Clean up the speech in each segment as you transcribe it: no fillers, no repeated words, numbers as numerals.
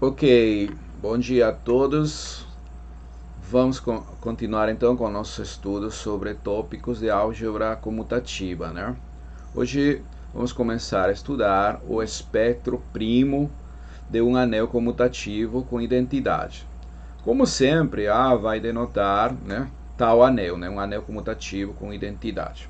Ok, bom dia a todos. Vamos continuar então com o nosso estudo sobre tópicos de álgebra comutativa, né? Hoje vamos começar a estudar o espectro primo de um anel comutativo com identidade. Como sempre, A vai denotar, né, tal anel, né, um anel comutativo com identidade.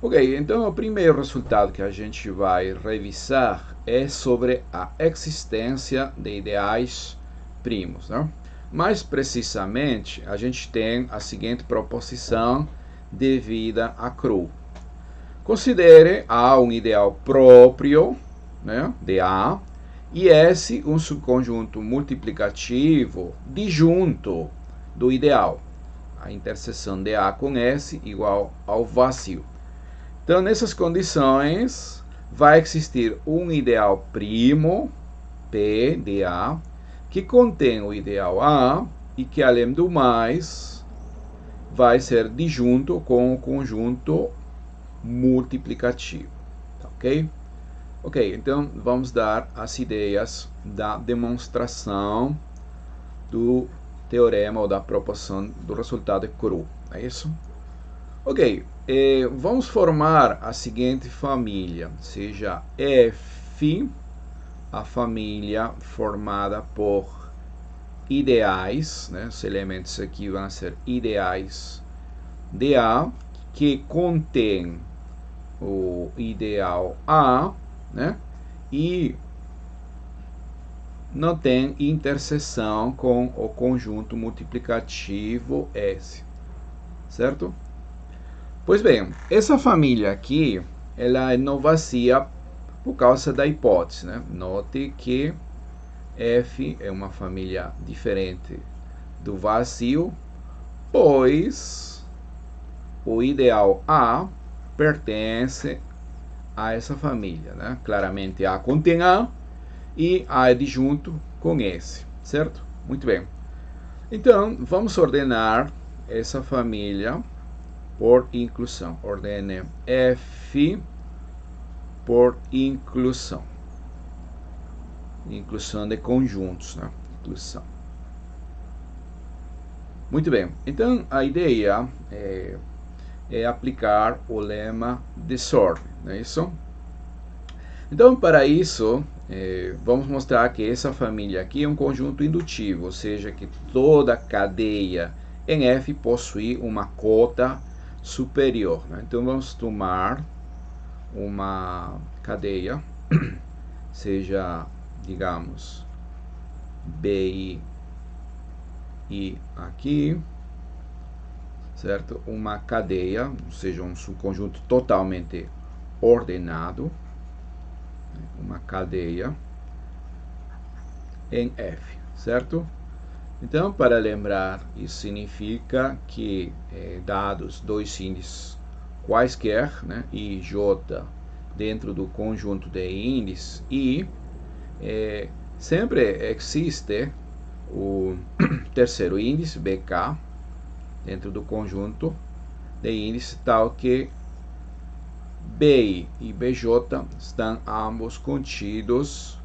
Ok, então o primeiro resultado que a gente vai revisar é sobre a existência de ideais primos, né? Mais precisamente, a gente tem a seguinte proposição devida a Crow. Considere A um ideal próprio, né, de A, e S um subconjunto multiplicativo disjunto do ideal. A interseção de A com S igual ao vazio. Então, nessas condições, vai existir um ideal primo, P de A, que contém o ideal A e que, além do mais, vai ser disjunto com o conjunto multiplicativo. Ok? Ok, então vamos dar as ideias da demonstração do teorema ou da proposição do resultado cru. É isso? Ok, vamos formar a seguinte família, seja F, a família formada por ideais, né? Os elementos aqui vão ser ideais de A, que contém o ideal A, né? E não tem interseção com o conjunto multiplicativo S, certo? Pois bem, essa família aqui, ela não vazia por causa da hipótese, né? Note que F é uma família diferente do vazio, pois o ideal A pertence a essa família, né? Claramente A contém A e A é disjunto com S, certo? Muito bem. Então, vamos ordenar essa família por inclusão. Ordene F por inclusão. Inclusão de conjuntos, né? Inclusão. Muito bem. Então, a ideia é aplicar o lema desordem, não é isso? Então, para isso, vamos mostrar que essa família aqui é um conjunto indutivo, ou seja, que toda cadeia em F possui uma cota superior, né? Então, vamos tomar uma cadeia, seja, digamos, BI e aqui, certo? Uma cadeia, ou seja, um subconjunto totalmente ordenado, uma cadeia em F, certo? Então, para lembrar, isso significa que dados dois índices quaisquer, né, I e J, dentro do conjunto de índices I, sempre existe o terceiro índice, BK, dentro do conjunto de índices, tal que BI e BJ estão ambos contidos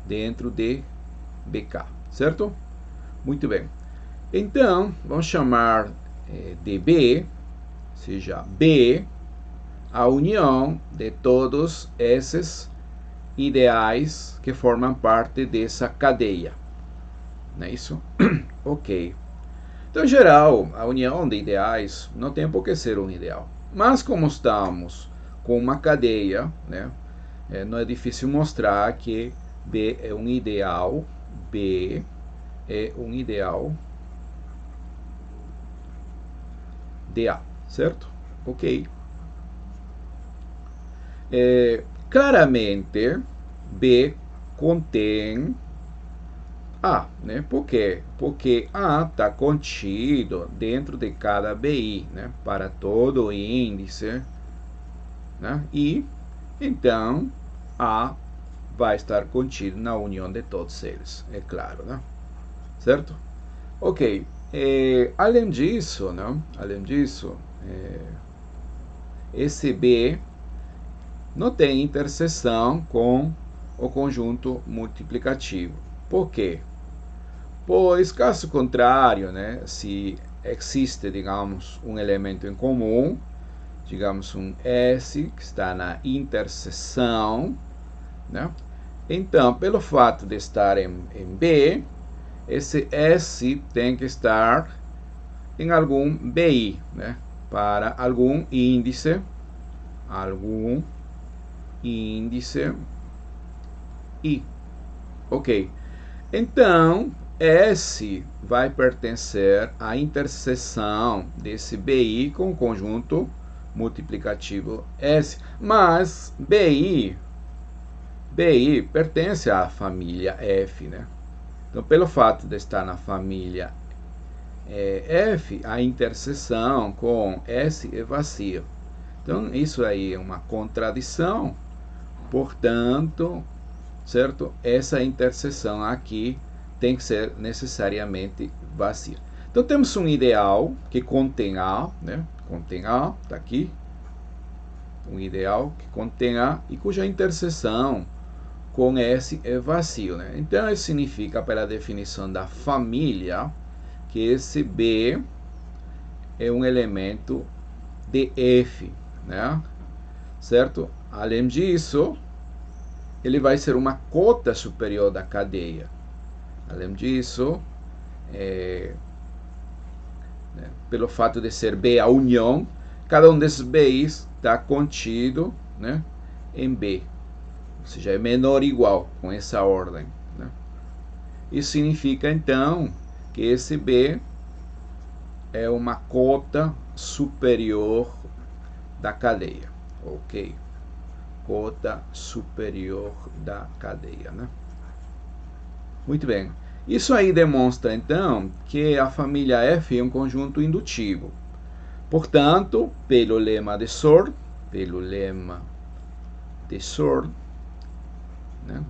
dentro de BK, certo? Muito bem. Então, vamos chamar de B, seja B, a união de todos esses ideais que formam parte dessa cadeia. Não é isso? Ok. Então, em geral, a união de ideais não tem por que ser um ideal. Mas como estamos com uma cadeia, né, não é difícil mostrar que B é um ideal, B é um ideal de A, certo? Ok. Claramente, B contém A, né? Por quê? Porque A está contido dentro de cada BI, né? Para todo índice, né? E, então, A vai estar contido na união de todos eles, é claro, né? Certo? Ok. Além disso, né? Além disso, esse B não tem interseção com o conjunto multiplicativo. Por quê? Pois, caso contrário, né, se existe, digamos, um elemento em comum, digamos um S que está na interseção, né, então, pelo fato de estar em B, esse S tem que estar em algum BI, né, para algum índice I. Ok. Então, S vai pertencer à interseção desse BI com o conjunto multiplicativo S. Mas BI pertence à família F, né? Então, pelo fato de estar na família F, a interseção com S é vazia. Então, isso aí é uma contradição. Portanto, certo? Essa interseção aqui tem que ser necessariamente vazia. Então, temos um ideal que contém A, né? Contém A, está aqui. Um ideal que contém A e cuja interseção com S é vazio, né? Então, isso significa, pela definição da família, que esse B é um elemento de F, né? Certo? Além disso, ele vai ser uma cota superior da cadeia. Além disso, né, pelo fato de ser B a união, cada um desses B's está contido, né, em B. Ou seja, é menor ou igual com essa ordem, né? Isso significa, então, que esse B é uma cota superior da cadeia. Ok? Cota superior da cadeia, né? Muito bem. Isso aí demonstra, então, que a família F é um conjunto indutivo. Portanto, pelo lema de Sord, né,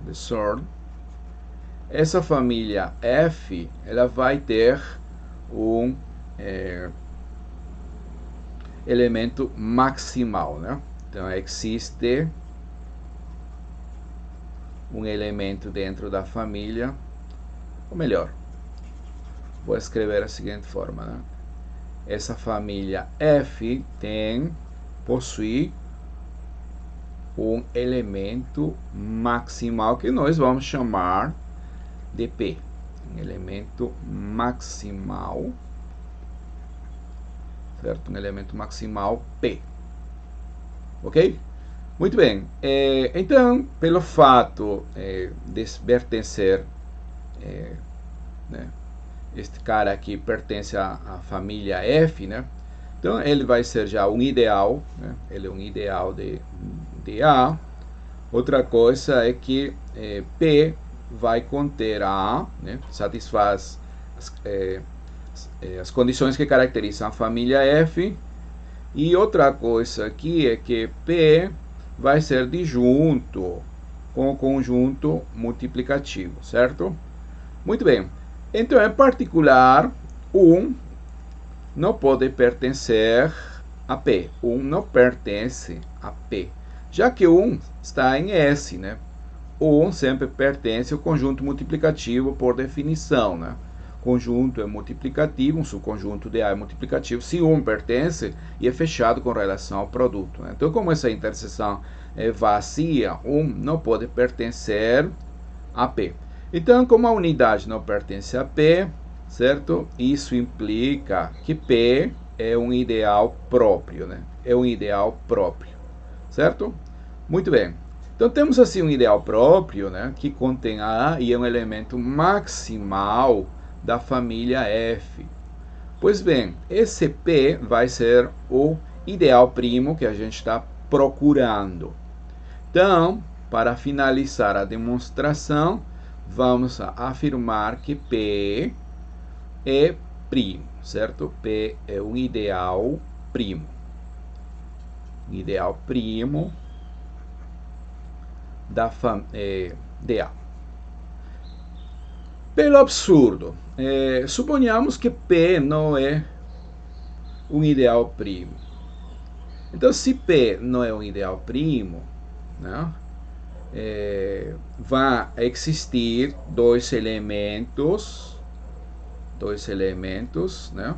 essa família F, ela vai ter um elemento maximal, né? Então, existe um elemento dentro da família, ou melhor, vou escrever da seguinte forma, né? Essa família F possui um elemento maximal que nós vamos chamar de P. Um elemento maximal, certo? Um elemento maximal P. Ok? Muito bem. Então, pelo fato de pertencer, né, este cara aqui pertence à família F, né? Então, ele vai ser já um ideal, né? Ele é um ideal de A. Outra coisa é que P vai conter A, né? Satisfaz as condições que caracterizam a família F. E outra coisa aqui é que P vai ser disjunto com o conjunto multiplicativo, certo? Muito bem. Então, em particular, 1 não pode pertencer a P. 1 não pertence a P, já que 1 está em S, né? 1 sempre pertence ao conjunto multiplicativo por definição, né? Conjunto é multiplicativo, um subconjunto de A é multiplicativo, se 1 pertence e é fechado com relação ao produto, né? Então, como essa interseção é vazia, 1 não pode pertencer a P. Então, como a unidade não pertence a P, certo? Isso implica que P é um ideal próprio, né? É um ideal próprio, certo? Muito bem. Então, temos assim um ideal próprio, né, que contém A e é um elemento maximal da família F. Pois bem, esse P vai ser o ideal primo que a gente está procurando. Então, para finalizar a demonstração, vamos afirmar que P é primo, certo? P é um ideal primo. Ideal primo de A. Pelo absurdo, suponhamos que P não é um ideal primo. Então, se P não é um ideal primo, né, vai existir dois elementos, né,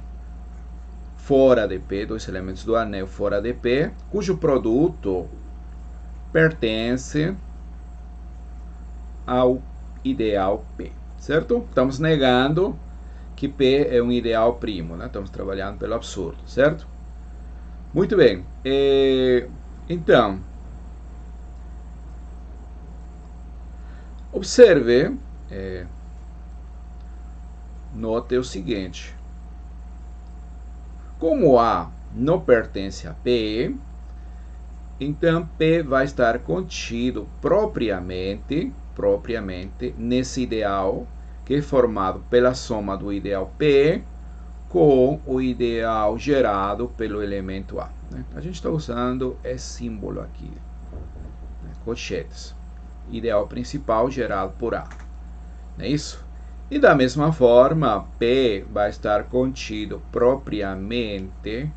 fora de P, dois elementos do anel fora de P, cujo produto pertence ao ideal P, certo? Estamos negando que P é um ideal primo, né? Estamos trabalhando pelo absurdo, certo? Muito bem. Então, observe, note o seguinte: como A não pertence a P, então P vai estar contido propriamente nesse ideal, que é formado pela soma do ideal P com o ideal gerado pelo elemento A, né? A gente está usando esse símbolo aqui, né? Colchetes. Ideal principal gerado por A. Não é isso? E da mesma forma, P vai estar contido propriamente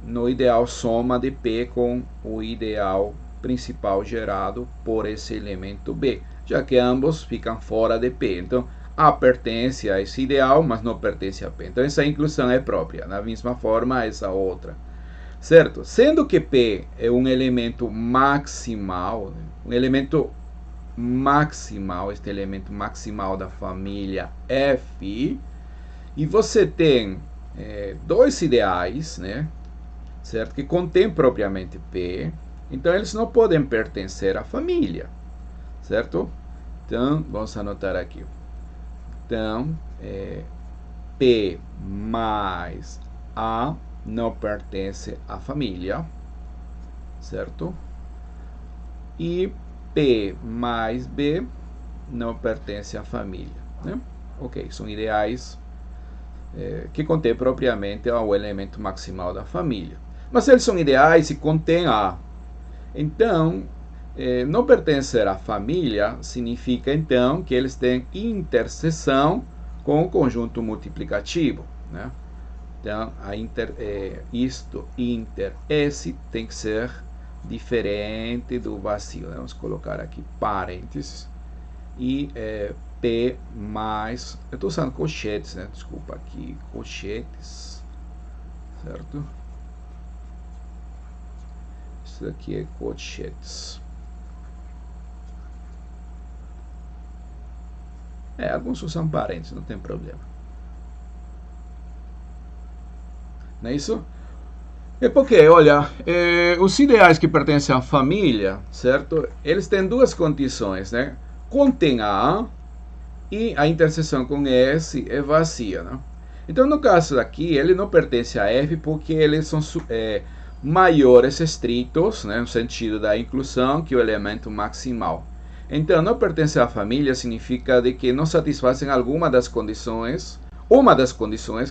no ideal soma de P com o ideal principal gerado por esse elemento B, já que ambos ficam fora de P. Então, A pertence a esse ideal, mas não pertence a P. Então, essa inclusão é própria. Da mesma forma, essa outra. Certo? Sendo que P é um elemento maximal, este elemento maximal da família F, e você tem dois ideais, né, certo, que contém propriamente P, então eles não podem pertencer à família, certo? Então, vamos anotar aqui. Então, P mais A não pertence à família, certo? E P mais B não pertence à família, né? Ok, são ideais que contêm propriamente ao elemento maximal da família. Mas eles são ideais e contêm A. Então, não pertencer à família significa então que eles têm interseção com o conjunto multiplicativo, né? Então, esse tem que ser diferente do vazio. Vamos colocar aqui parênteses. E P mais... Eu estou usando colchetes, né? Desculpa aqui. Colchetes. Certo? Isso aqui é colchetes. Alguns usam parênteses, não tem problema. Não é isso? É porque, olha, os ideais que pertencem à família, certo? Eles têm duas condições, né? Contém A e a interseção com S é vazia, né? Então, no caso daqui, ele não pertence a F porque eles são maiores estritos, né, no sentido da inclusão, que o elemento maximal. Então, não pertence à família significa de que não satisfazem uma das condições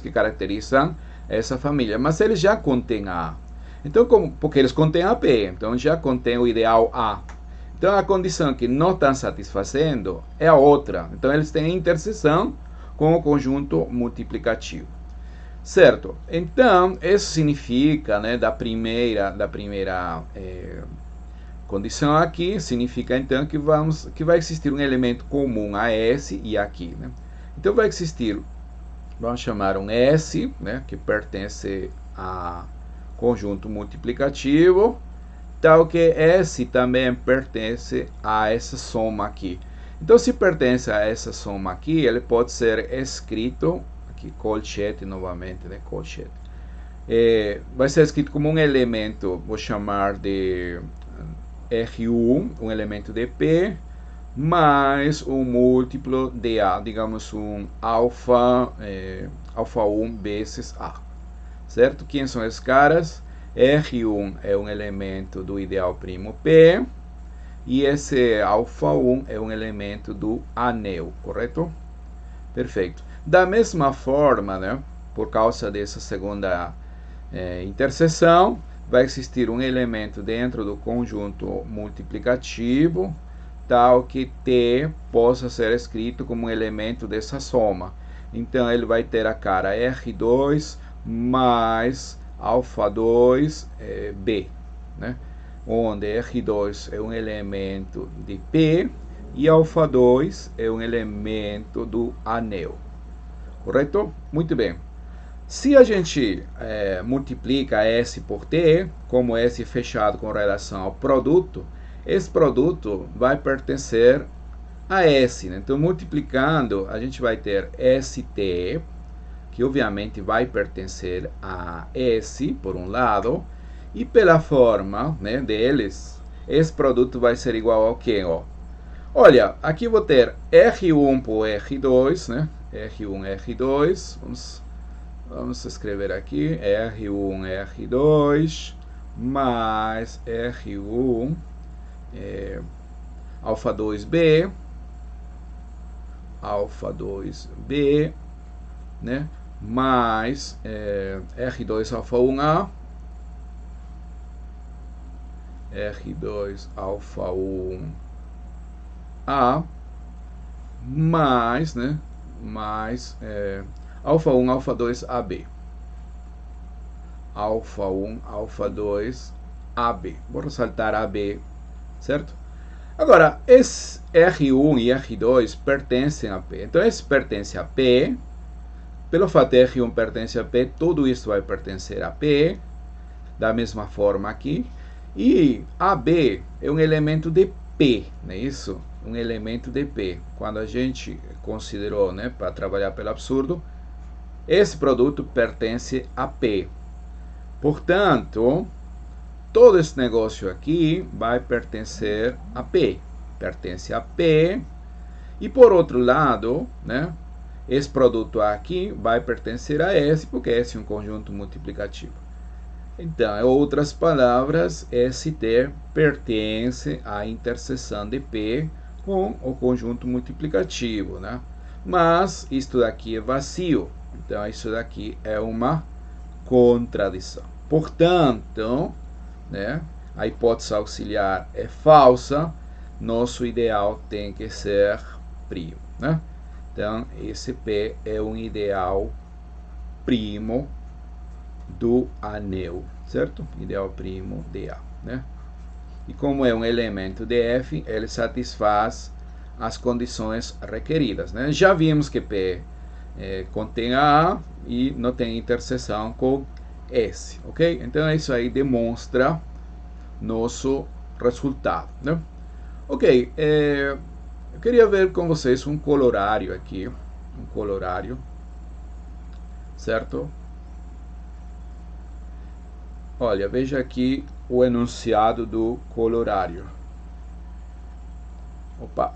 que caracterizam essa família, mas eles já contêm A. Então, porque eles contêm a P, então já contém o ideal A. Então, a condição que não estão satisfazendo é a outra. Então, eles têm interseção com o conjunto multiplicativo. Certo? Então, isso significa, né, da primeira condição aqui, significa então que vai existir um elemento comum a S e aqui, né? Então, vai existir, vamos chamar um S, né, que pertence a conjunto multiplicativo, tal que S também pertence a essa soma aqui. Então, se pertence a essa soma aqui, ele pode ser escrito, aqui, colchete novamente, né, colchete. Vai ser escrito como um elemento, vou chamar de R1, um elemento de P, mais um múltiplo de A, digamos um alfa 1 vezes A, certo? Quem são esses caras? R1 é um elemento do ideal primo P, e esse alfa 1 é um elemento do anel, correto? Perfeito. Da mesma forma, né, por causa dessa segunda interseção, vai existir um elemento dentro do conjunto multiplicativo, tal que T possa ser escrito como um elemento dessa soma. Então, ele vai ter a cara R2 mais alfa 2 B, né? onde R2 é um elemento de P e alfa 2 é um elemento do anel. Correto? Muito bem. Se a gente multiplica S por T, como S fechado com relação ao produto, esse produto vai pertencer a S, né? Então, multiplicando, a gente vai ter ST, que obviamente vai pertencer a S, por um lado, e pela forma, né, deles, esse produto vai ser igual ao quê? Ó? Olha, aqui vou ter R1 por R2, né? R1, R2, vamos escrever aqui, R1, R2, mais R1, alfa 2B, alfa 2B, né? Mais R2 alfa 1A, R2 alfa 1A, mais, né? Mais alfa 1 alfa 2 AB. Alfa 1 alfa 2 AB. Vou ressaltar AB, certo? Agora, esse R1 e R2 pertencem a P. Então, esse pertence a P. Pelo fato de R1 pertence a P, tudo isso vai pertencer a P. Da mesma forma aqui. E AB é um elemento de P, não é isso? Um elemento de P. Quando a gente considerou, né, para trabalhar pelo absurdo, esse produto pertence a P. Portanto, todo esse negócio aqui vai pertencer a P. Pertence a P. E por outro lado, né, esse produto aqui vai pertencer a S, porque S é um conjunto multiplicativo. Então, em outras palavras, ST pertence à interseção de P com o conjunto multiplicativo, né? Mas isto daqui é vazio. Então, isso daqui é uma contradição. Portanto, né, a hipótese auxiliar é falsa. Nosso ideal tem que ser primo, né? Então, esse P é um ideal primo do anel, certo? Ideal primo de A, né? E como é um elemento de F, ele satisfaz as condições requeridas, né? Já vimos que P contém A e não tem interseção com S, ok? Então, isso aí demonstra nosso resultado, né? Ok, eu queria ver com vocês um colorário aqui, um colorário, certo? Olha, veja aqui o enunciado do colorário. Opa!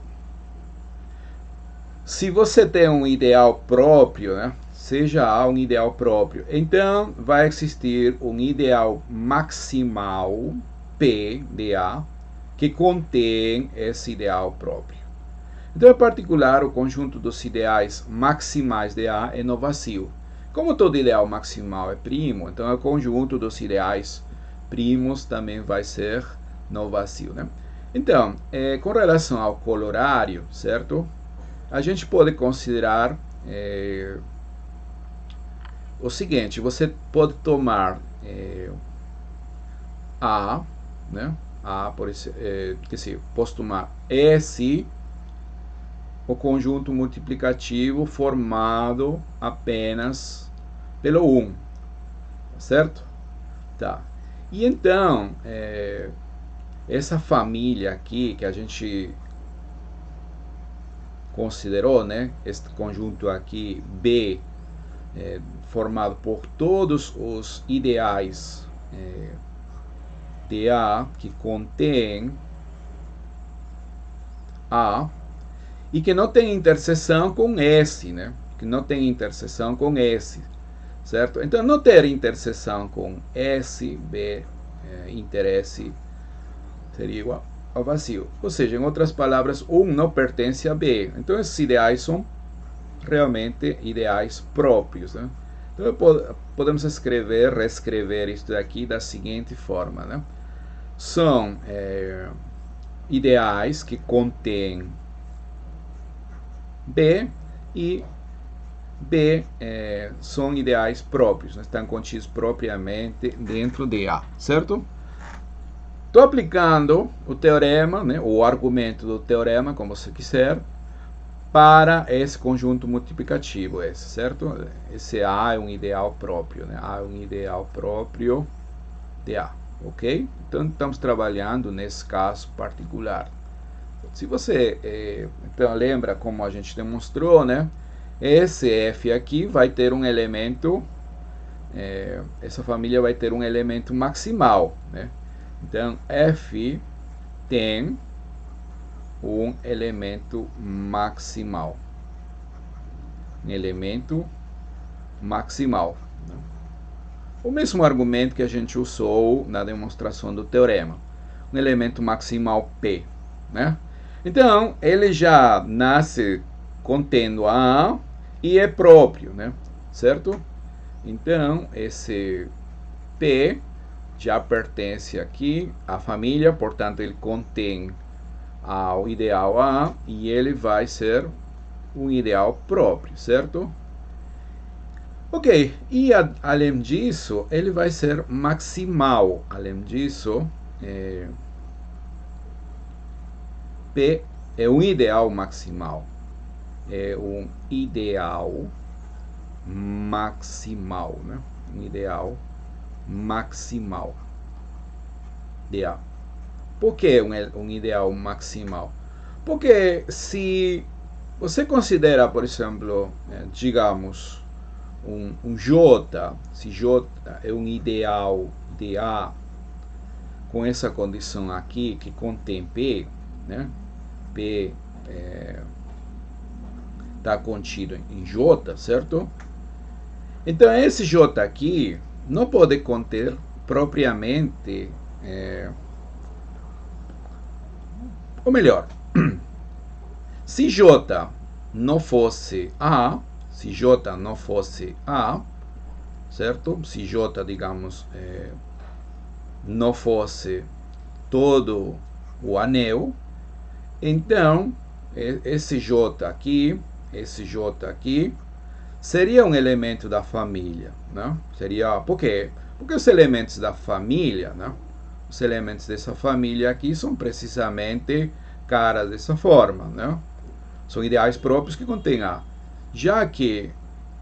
Se você tem um ideal próprio, né? Seja A um ideal próprio, então vai existir um ideal maximal P de A que contém esse ideal próprio. Então, em particular, o conjunto dos ideais maximais de A é no vazio. Como todo ideal maximal é primo, então o conjunto dos ideais primos também vai ser no vazio, né? Então, com relação ao colorário, certo? A gente pode considerar o seguinte: você pode tomar A, né? A, por isso, posso tomar S, o conjunto multiplicativo formado apenas pelo 1, certo? Tá. E então, essa família aqui que a gente considerou, né? Este conjunto aqui B, formado por todos os ideais de A que contém A e que não tem interseção com S, né? Que não tem interseção com S, certo? Então, não ter interseção com S, B, inter S seria igual ao vazio. Ou seja, em outras palavras, 1 não pertence a B. Então, esses ideais são realmente ideais próprios, né? Então, podemos reescrever isso daqui da seguinte forma, né? São ideais que contêm B e B são ideais próprios, né? Estão contidos propriamente dentro de A, certo? Estou aplicando o teorema, né, o argumento do teorema, como você quiser, para esse conjunto multiplicativo, certo? Esse A é um ideal próprio, né? A é um ideal próprio de A, ok? Então, estamos trabalhando nesse caso particular. Se você, então, lembra como a gente demonstrou, né? Esse F aqui vai ter um elemento, essa família vai ter um elemento maximal, né? Então, F tem um elemento maximal. Um elemento maximal. O mesmo argumento que a gente usou na demonstração do teorema. Um elemento maximal P, né? Então, ele já nasce contendo a e é próprio, né? Certo? Então, esse P já pertence aqui à família, portanto, ele contém ao ideal A e ele vai ser um ideal próprio, certo? Ok, e além disso, ele vai ser maximal. Além disso, P é um ideal maximal. É um ideal maximal, né? Um ideal maximal de A. Por que um ideal maximal? Porque se você considera, por exemplo, digamos, um J, se J é um ideal de A com essa condição aqui que contém P, né? P está contido em J, certo? Então esse J aqui não pode conter propriamente, ou melhor, se J não fosse A, se J não fosse A, certo? Se J, digamos, não fosse todo o anel, então esse J aqui seria um elemento da família, né? Seria, por quê? Porque os elementos da família, né? Os elementos dessa família aqui são precisamente caras dessa forma, né? São ideais próprios que contêm A. Já que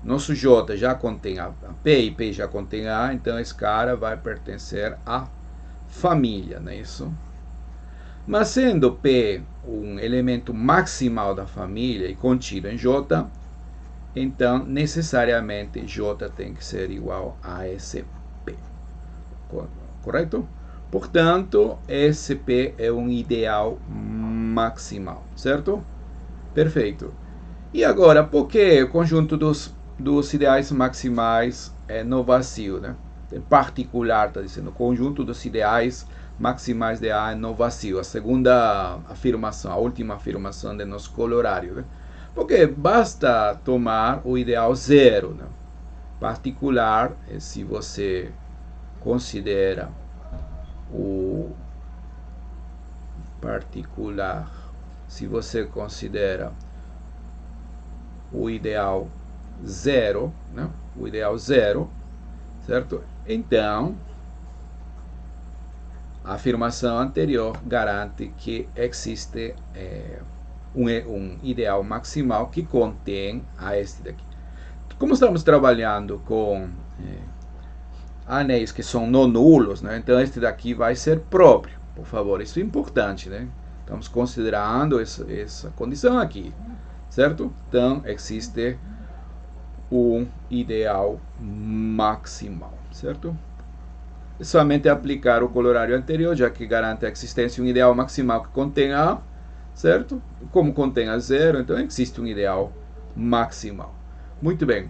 nosso J já contém a P e P já contém A, então esse cara vai pertencer à família, não é isso? Mas sendo P um elemento maximal da família e contido em J, então necessariamente J tem que ser igual a esse P. Correto? Portanto, esse P é um ideal maximal, certo? Perfeito. E agora, por que o conjunto dos ideais maximais é no vazio, né? Em particular, está dizendo, o conjunto dos ideais maximais de A é no vazio. A segunda afirmação, a última afirmação de nosso colorário, né? Porque basta tomar o ideal zero, né? Particular, se você considera o particular, se você considera o ideal zero, né? O ideal zero, certo? Então, a afirmação anterior garante que existe um ideal maximal que contém a este daqui. Como estamos trabalhando com anéis que são não nulos, né? Então este daqui vai ser próprio. Por favor, isso é importante, né? Estamos considerando essa condição aqui, certo? Então existe um ideal maximal, certo? É somente aplicar o colorário anterior, já que garante a existência de um ideal maximal que contém A, certo? Como contém a zero, então existe um ideal maximal. Muito bem.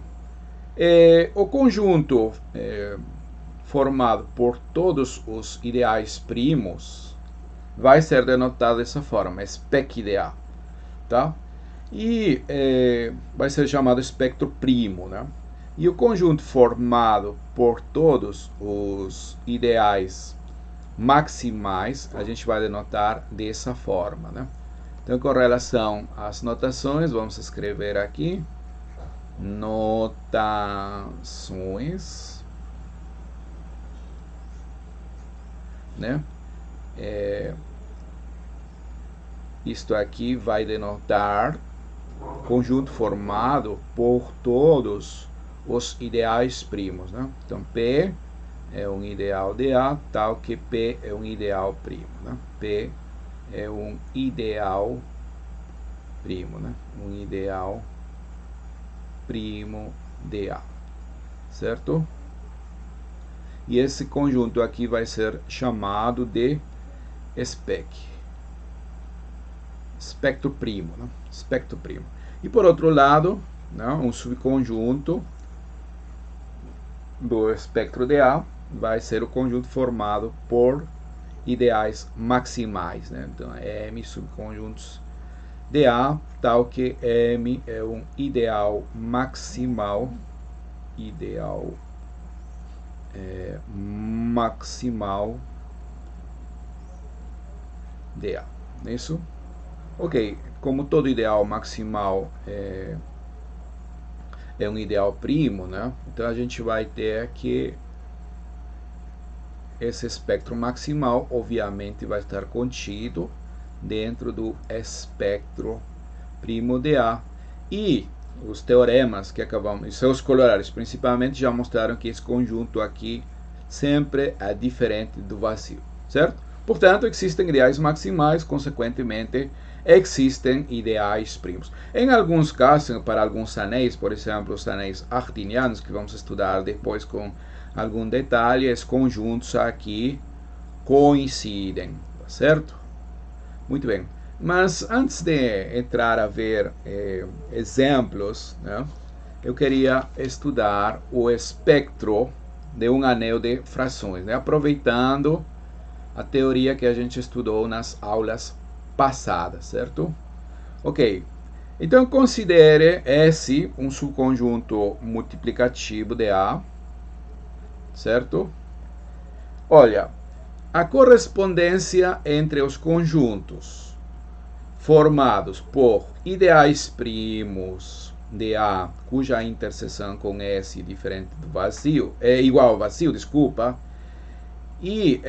O conjunto formado por todos os ideais primos vai ser denotado dessa forma, spec de A, tá? E vai ser chamado espectro primo, né? E o conjunto formado por todos os ideais maximais a gente vai denotar dessa forma, né? Então, com relação às notações, vamos escrever aqui notações, né? isto aqui vai denotar conjunto formado por todos os ideais primos, né? Então, P é um ideal de A, tal que P é um ideal primo, né? P é um ideal primo, né? Um ideal primo de A, certo? E esse conjunto aqui vai ser chamado de espectro primo, né? Espectro primo. E por outro lado, né, um subconjunto do espectro de A vai ser o conjunto formado por ideais maximais, né? Então, M subconjuntos de A, tal que M é um ideal maximal, maximal de A. Isso? Ok, como todo ideal maximal é um ideal primo, né? Então a gente vai ter que esse espectro maximal, obviamente, vai estar contido dentro do espectro primo de A. E os teoremas que acabamos, e seus corolários principalmente, já mostraram que esse conjunto aqui sempre é diferente do vazio, certo? Portanto, existem ideais maximais, consequentemente, existem ideais primos. Em alguns casos, para alguns anéis, por exemplo, os anéis artinianos, que vamos estudar depois com algum detalhe, esses conjuntos aqui coincidem, certo? Muito bem. Mas antes de entrar a ver exemplos, né, eu queria estudar o espectro de um anel de frações, né, aproveitando a teoria que a gente estudou nas aulas passadas, certo? Ok. Então, considere S um subconjunto multiplicativo de A, certo? Olha, a correspondência entre os conjuntos formados por ideais primos de A, cuja interseção com S é diferente do vazio, é igual ao vazio, desculpa, e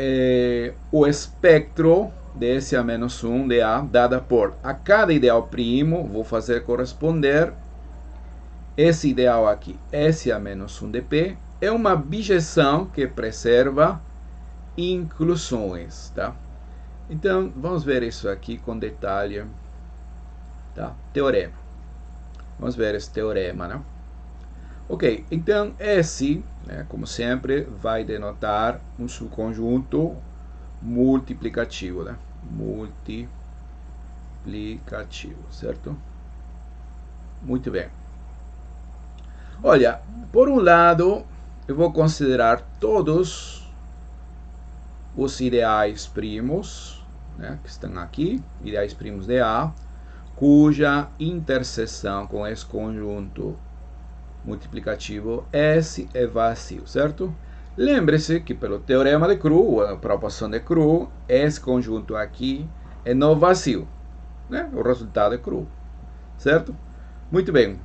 o espectro de S a menos 1 de A, dada por a cada ideal primo, vou fazer corresponder esse ideal aqui, S a menos 1 de P, é uma bijeção que preserva inclusões, tá? Então, vamos ver isso aqui com detalhe, tá? Teorema. Vamos ver esse teorema, né? Ok, então S, né, como sempre, vai denotar um subconjunto multiplicativo, né? Multiplicativo, certo? Muito bem. Olha, por um lado, eu vou considerar todos os ideais primos, né, que estão aqui, ideais primos de A, cuja interseção com esse conjunto multiplicativo S é vazio, certo? Lembre-se que pelo teorema de Cru, a proporção de Cru, esse conjunto aqui é no vazio, né? O resultado é Cru, certo? Muito bem.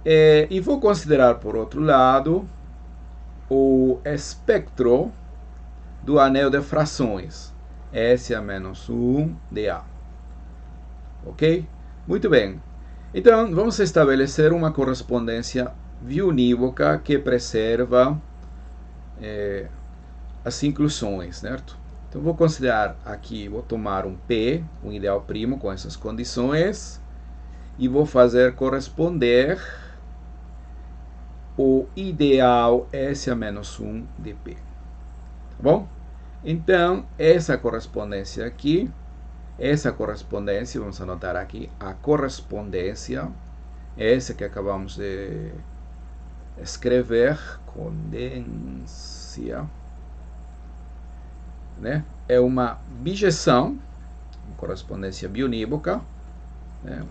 E vou considerar, por outro lado, o espectro do anel de frações, S a menos 1 de A. Ok? Muito bem. Então, vamos estabelecer uma correspondência biunívoca que preserva as inclusões, certo? Então, vou considerar aqui, vou tomar um P, um ideal primo com essas condições, e vou fazer corresponder o ideal S a menos 1 de P. Tá bom? Então, essa correspondência aqui, vamos anotar aqui, a correspondência, essa que acabamos de escrever, condência, né? É uma bijeção, uma correspondência biunívoca, né,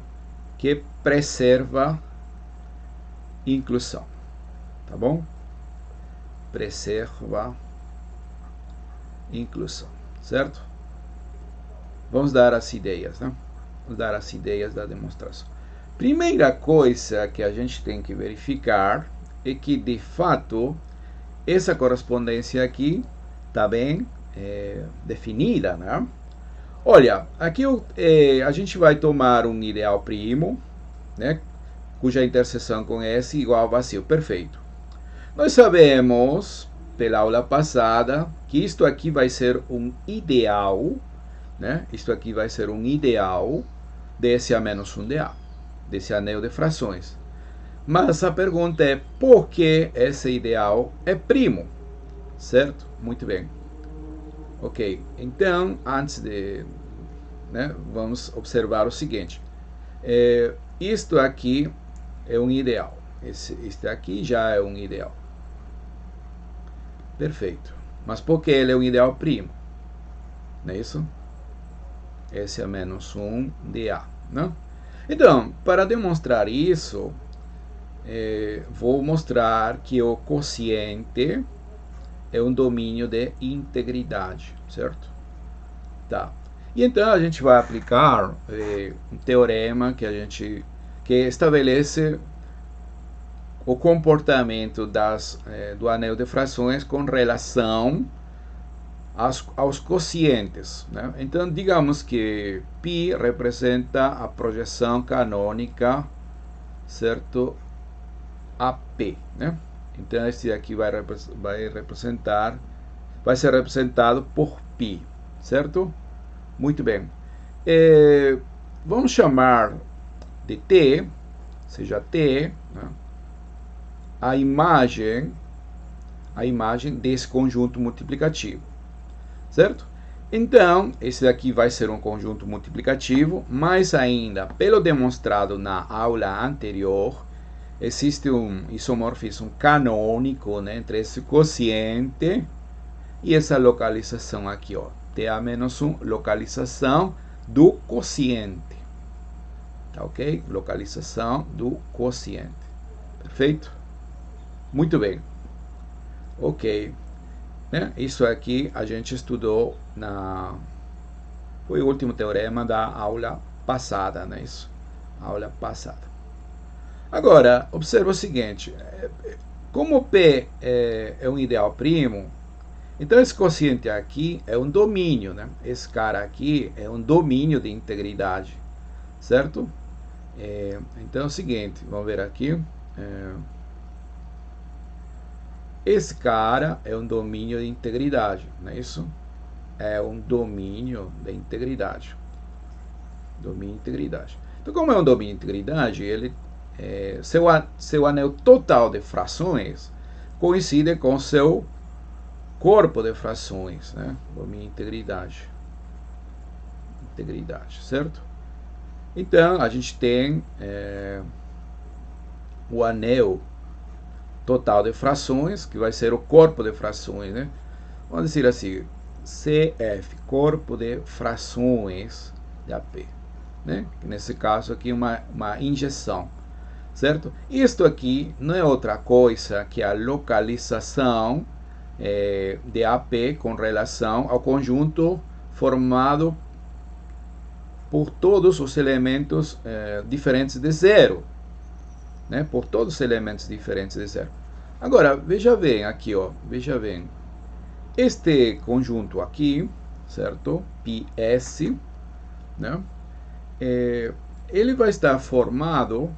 que preserva inclusão, tá bom? Preserva inclusão, certo? Vamos dar as ideias, né? Vamos dar as ideias da demonstração. Primeira coisa que a gente tem que verificar é que, de fato, essa correspondência aqui está bem definida, né? Olha, aqui a gente vai tomar um ideal primo, né, cuja interseção com S igual a vazio. Perfeito. Nós sabemos, pela aula passada, que isto aqui vai ser um ideal, né? Isto aqui vai ser um ideal desse A menos 1dA, desse anel de frações. Mas a pergunta é, por que esse ideal é primo? Certo? Muito bem. Ok, então, antes de... né, vamos observar o seguinte. Isto aqui é um ideal. Este aqui já é um ideal. Perfeito. Mas por que ele é um ideal primo? Não é isso? Esse é menos 1dA. Né? Então, para demonstrar isso, vou mostrar que o quociente é um domínio de integridade, certo? Tá. E então a gente vai aplicar um teorema que estabelece o comportamento do anel de frações com relação aos quocientes, né? Então, digamos que π representa a projeção canônica, certo? AP, né? Então, este aqui vai ser representado por π, certo? Muito bem. Vamos chamar de T, seja T, né, a imagem desse conjunto multiplicativo, certo? Então, esse daqui vai ser um conjunto multiplicativo, mas ainda, pelo demonstrado na aula anterior, existe um isomorfismo canônico, né, entre esse quociente e essa localização aqui, ó, TA menos 1, localização do quociente. Tá ok? Localização do quociente. Perfeito? Muito bem. Ok. Né? Isso aqui a gente estudou foi o último teorema da aula passada, né? Isso. Aula passada. Agora, observa o seguinte. Como P é um ideal primo, então esse quociente aqui é um domínio, né? Esse cara aqui é um domínio de integridade, certo? Então é o seguinte, vamos ver aqui. Esse cara é um domínio de integridade, não é isso? É um domínio de integridade. Domínio de integridade. Então, como é um domínio de integridade, seu anel total de frações coincide com seu corpo de frações, né? Domínio de integridade. Integridade, certo? Então, a gente tem o anel total de frações, que vai ser o corpo de frações, né? Vamos dizer assim, CF, corpo de frações de AP, né? Nesse caso aqui, uma injeção, certo? Isto aqui não é outra coisa que a localização de AP com relação ao conjunto formado por todos os elementos diferentes de zero, né? Por todos os elementos diferentes de zero. Agora, veja bem aqui, ó, veja bem. Este conjunto aqui, certo? PS, né? Ele vai estar formado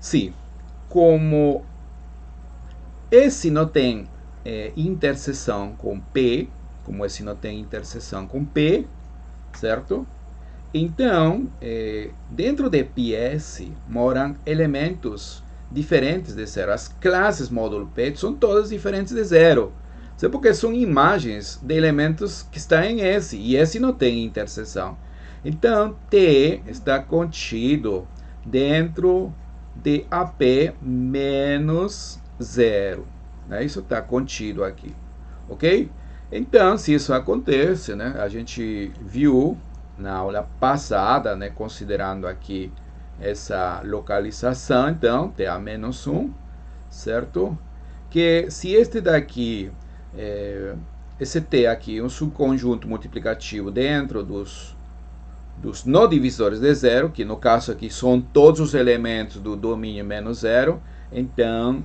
sim, como esse não tem interseção com P, como esse não tem interseção com P, certo? Então, dentro de PS moram elementos diferentes de zero. As classes módulo P são todas diferentes de zero. Isso é porque são imagens de elementos que estão em S, e S não tem interseção. Então, T está contido dentro de AP menos 0. Né? Isso está contido aqui. Ok? Então, se isso acontece, né, a gente viu na aula passada, né, considerando aqui essa localização, então, TA menos 1, certo? Que se este daqui, esse T aqui, um subconjunto multiplicativo dentro dos dos não divisores de zero, que no caso aqui são todos os elementos do domínio menos zero. Então,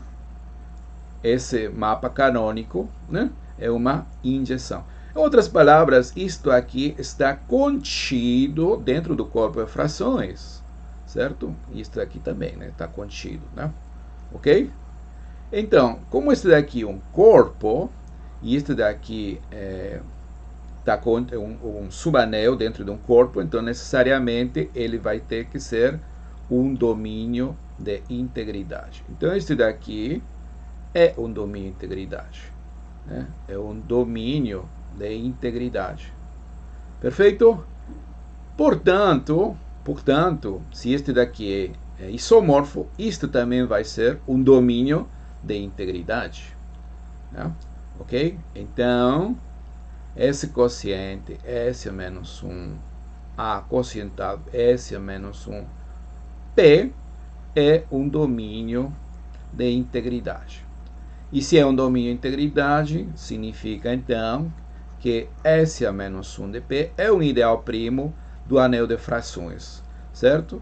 esse mapa canônico, né, é uma injeção. Em outras palavras, isto aqui está contido dentro do corpo de frações, certo? Isto aqui também, né, está contido, né? Ok? Então, como este daqui é um corpo, e este daqui está com um subanel dentro de um corpo, então necessariamente ele vai ter que ser um domínio de integridade. Então, este daqui é um domínio de integridade, né? É um domínio de integridade. Perfeito? Portanto, se este daqui é isomorfo, isto também vai ser um domínio de integridade, né? Ok? Então, esse quociente, S menos 1, A quocientado, S menos 1, P é um domínio de integridade. E se é um domínio de integridade, significa então que S a menos 1 de P é um ideal primo do anel de frações, certo?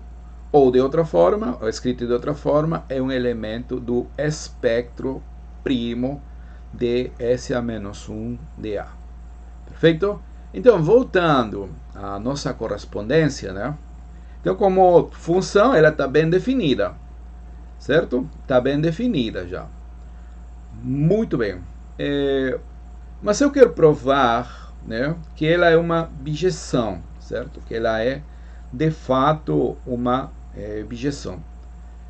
Ou de outra forma, ou escrito de outra forma, é um elemento do espectro primo de S a menos 1 de A. Perfeito? Então, voltando à nossa correspondência, né? Então, como função, ela está bem definida, certo? Está bem definida já. Muito bem. Mas eu quero provar, né, que ela é uma bijeção, certo? Que ela é, de fato, uma bijeção.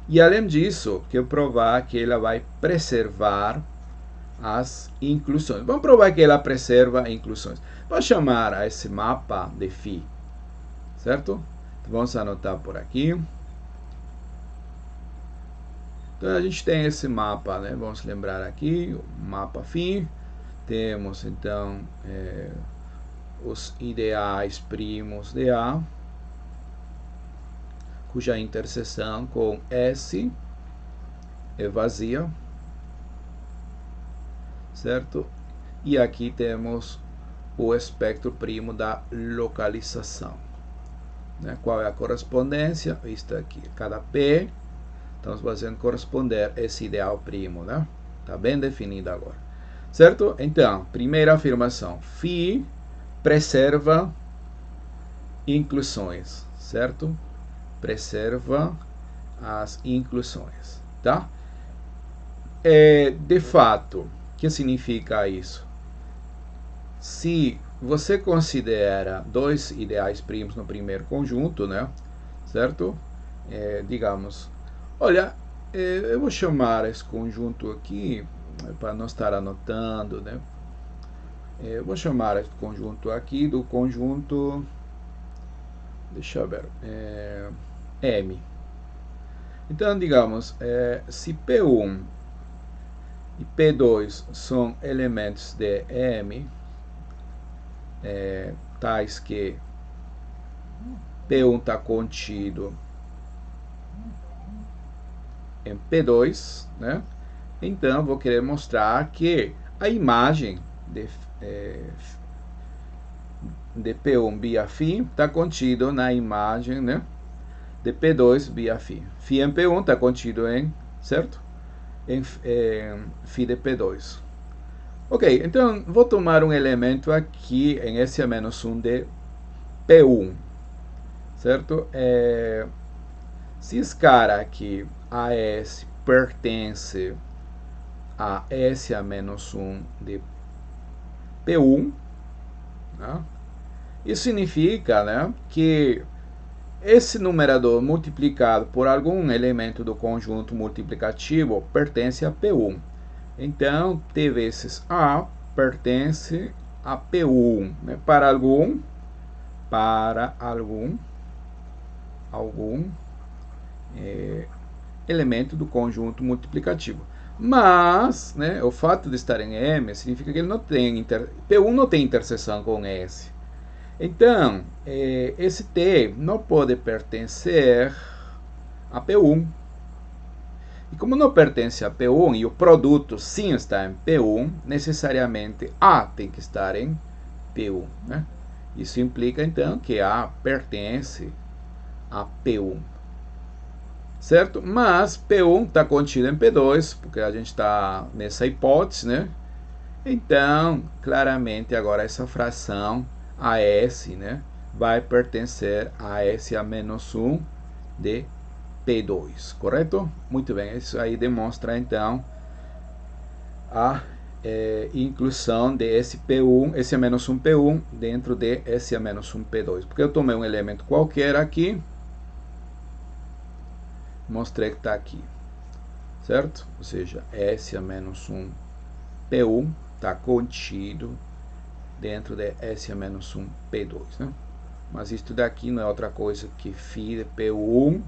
E, além disso, quero provar que ela vai preservar as inclusões. Vamos provar que ela preserva inclusões. Vou chamar a esse mapa de φ, certo? Então, vamos anotar por aqui. Então, a gente tem esse mapa, né? Vamos lembrar aqui, o mapa φ. Temos, então, os ideais primos de A, cuja interseção com S é vazia, certo? E aqui temos o espectro primo da localização, né? Qual é a correspondência? Isto aqui, cada P, estamos fazendo corresponder esse ideal primo, né? Está bem definido agora, certo? Então, primeira afirmação, φ preserva inclusões, certo? Preserva as inclusões, tá? De fato, o que significa isso? Se você considera dois ideais primos no primeiro conjunto, né, certo? Digamos, olha, eu vou chamar esse conjunto aqui, para não estar anotando, né? Eu vou chamar esse conjunto aqui do conjunto, deixa eu ver, M. Então, digamos, se P1 e P2 são elementos de M, tais que P1 está contido em P2, né? Então, vou querer mostrar que a imagem de P1 via φ está contido na imagem, né, de P2 via φ. Φ em P1 está contido em, certo? Em φ de P2. Ok, então vou tomar um elemento aqui em S a menos 1 de P1, certo? Se esse cara aqui, AS, pertence a S a menos 1 de P1, né? Isso significa, né, que esse numerador multiplicado por algum elemento do conjunto multiplicativo pertence a P1. Então, T vezes A pertence a P1, né, para algum elemento do conjunto multiplicativo. Mas, né, o fato de estar em M significa que ele não tem P1 não tem interseção com S. Então, esse T não pode pertencer a P1. E como não pertence a P1 e o produto sim está em P1, necessariamente A tem que estar em P1, né? Isso implica, então, que A pertence a P1. Certo? Mas P1 está contido em P2, porque a gente está nessa hipótese, né? Então, claramente, agora essa fração AS, né, vai pertencer a S a menos 1 de P2, correto? Muito bem, isso aí demonstra, então, a inclusão de SP1, S a menos 1 P1 dentro de S a menos 1 P2. Porque eu tomei um elemento qualquer aqui, mostrei que está aqui, certo? Ou seja, S a menos 1 P1 está contido dentro de S a menos 1 P2, né? Mas isto daqui não é outra coisa que φ de P1,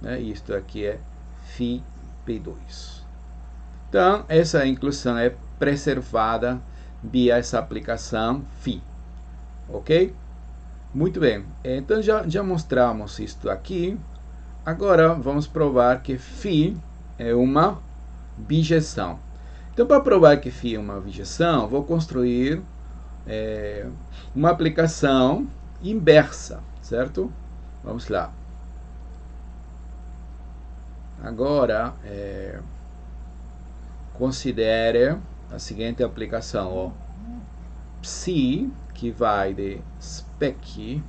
né? E isto aqui é φ P2. Então, essa inclusão é preservada via essa aplicação φ, ok? Muito bem, então já mostramos isto aqui. Agora vamos provar que φ é uma bijeção. Então, para provar que φ é uma bijeção, vou construir uma aplicação inversa, certo? Vamos lá. Agora, considere a seguinte aplicação, ó. Psi, que vai de spec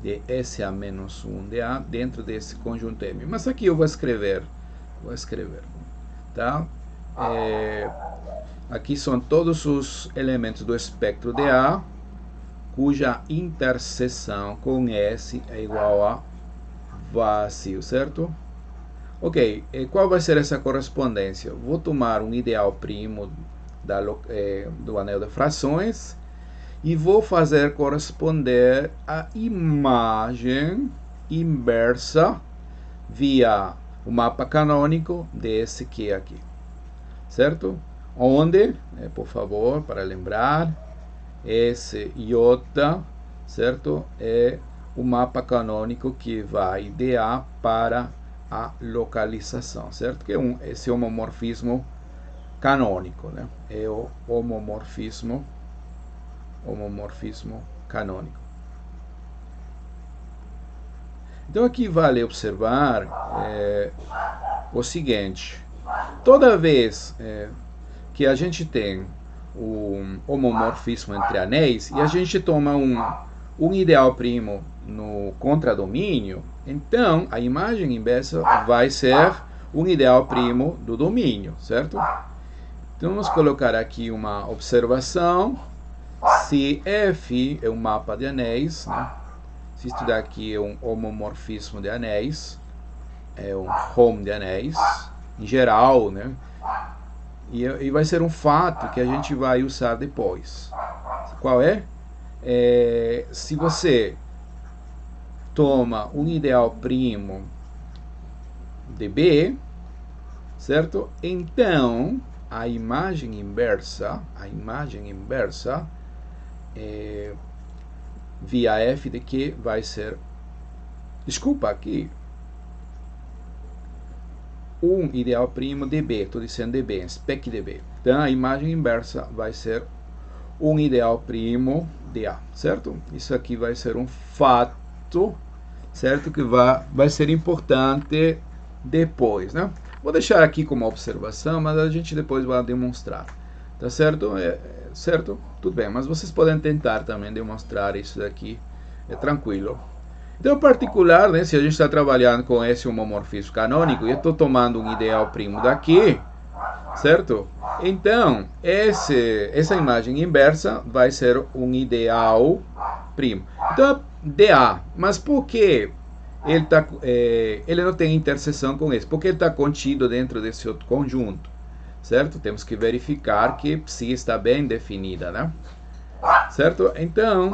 de S a menos 1 de A dentro desse conjunto M. Mas aqui eu vou escrever, tá? Aqui são todos os elementos do espectro de A, cuja interseção com S é igual a vazio, certo? Ok, qual vai ser essa correspondência? Vou tomar um ideal primo do anel de frações e vou fazer corresponder a imagem inversa via o mapa canônico desse Q aqui, certo? Onde, por favor, para lembrar, esse iota, certo? É o mapa canônico que vai de A para a localização, certo? Que é esse homomorfismo canônico, né? É o homomorfismo canônico. Então aqui vale observar o seguinte: toda vez que a gente tem um homomorfismo entre anéis e a gente toma um ideal primo no contradomínio, então a imagem inversa vai ser um ideal primo do domínio, certo? Então vamos colocar aqui uma observação. Se F é um mapa de anéis, né? Se isso daqui é um homomorfismo de anéis, é um home de anéis, em geral, né? E vai ser um fato que a gente vai usar depois. Qual é? Se você toma um ideal primo de B, certo? Então, a imagem inversa via F de Q vai ser, desculpa, aqui, um ideal primo de B, estou dizendo de B, spec de B. Então, a imagem inversa vai ser um ideal primo de A, certo? Isso aqui vai ser um fato, certo? Que vai ser importante depois, né? Vou deixar aqui como observação, mas a gente depois vai demonstrar, tá certo? Certo? Tudo bem, mas vocês podem tentar também demonstrar isso daqui, tranquilo. Então, em particular, né, se a gente está trabalhando com esse homomorfismo canônico, e eu estou tomando um ideal primo daqui, certo? Então, essa imagem inversa vai ser um ideal primo. Então, DA, mas por que ele não tem interseção com esse? Porque ele está contido dentro desse outro conjunto, certo? Temos que verificar que psi está bem definida, né? Certo? Então,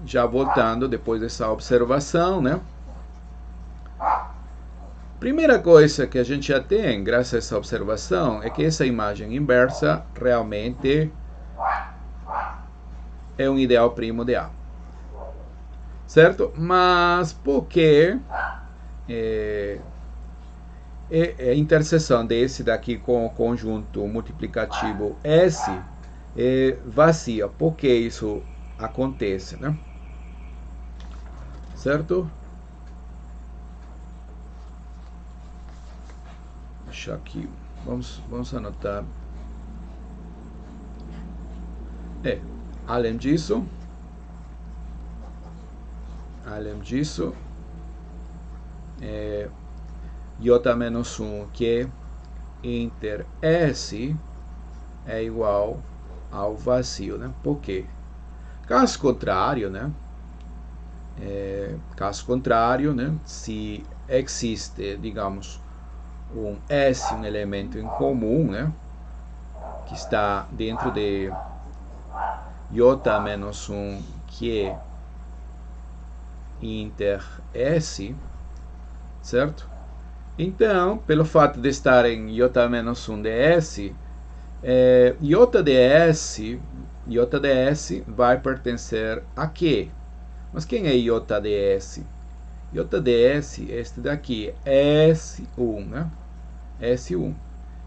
já voltando depois dessa observação, né? Primeira coisa que a gente já tem, graças a essa observação, é que essa imagem inversa realmente é um ideal primo de A. Certo? Mas por que a interseção desse daqui com o conjunto multiplicativo S vazia. Por que isso acontece, né? Certo? Deixa aqui. Vamos anotar. Além disso, J-1 que inter S é igual ao vazio, né? Por quê? Caso contrário, né? Se existe, digamos, um S, um elemento em comum, né? Que está dentro de J-1 que inter S, certo? Então, pelo fato de estar em J-1 de S, JDS vai pertencer a quê? Mas quem é JDS? JDS é este daqui, S1, né? S1.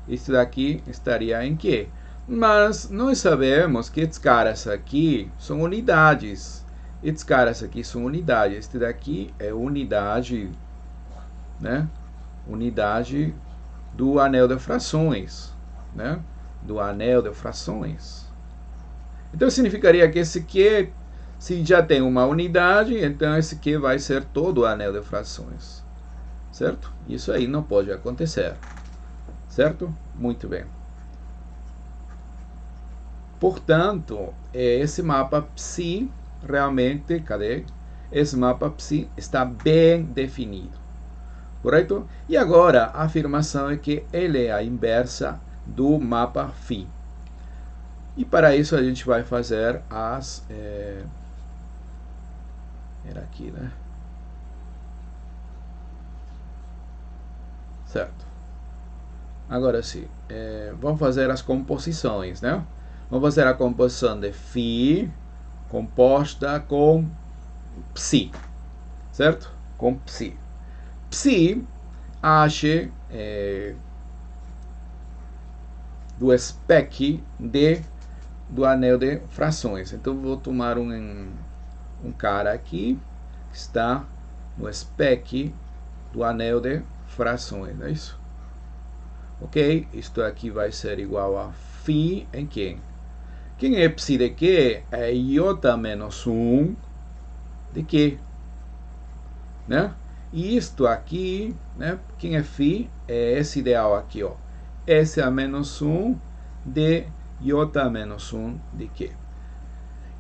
Este daqui estaria em quê? Mas nós sabemos que esses caras aqui são unidades. Esses caras aqui são unidades. Este daqui é unidade, né? Unidade do anel de frações, né? Do anel de frações. Então significaria que esse Q, se já tem uma unidade, então esse Q vai ser todo o anel de frações. Certo? Isso aí não pode acontecer. Certo? Muito bem. Portanto, esse mapa psi realmente, cadê? Esse mapa psi está bem definido. Correto? E agora a afirmação é que ele é a inversa do mapa φ. E para isso a gente vai fazer as... era aqui, né? Certo. Agora sim, vamos fazer as composições, né? Vamos fazer a composição de φ composta com psi, certo? Com psi. Psi ache do spec do anel de frações. Então vou tomar um cara aqui que está no spec do anel de frações, não é isso? Ok? Isto aqui vai ser igual a φ em quem? Quem é psi de quê? É J-1 de quê? Né? E isto aqui, né? Quem é φ? É esse ideal aqui, ó. SA-1 de J-1 de quê?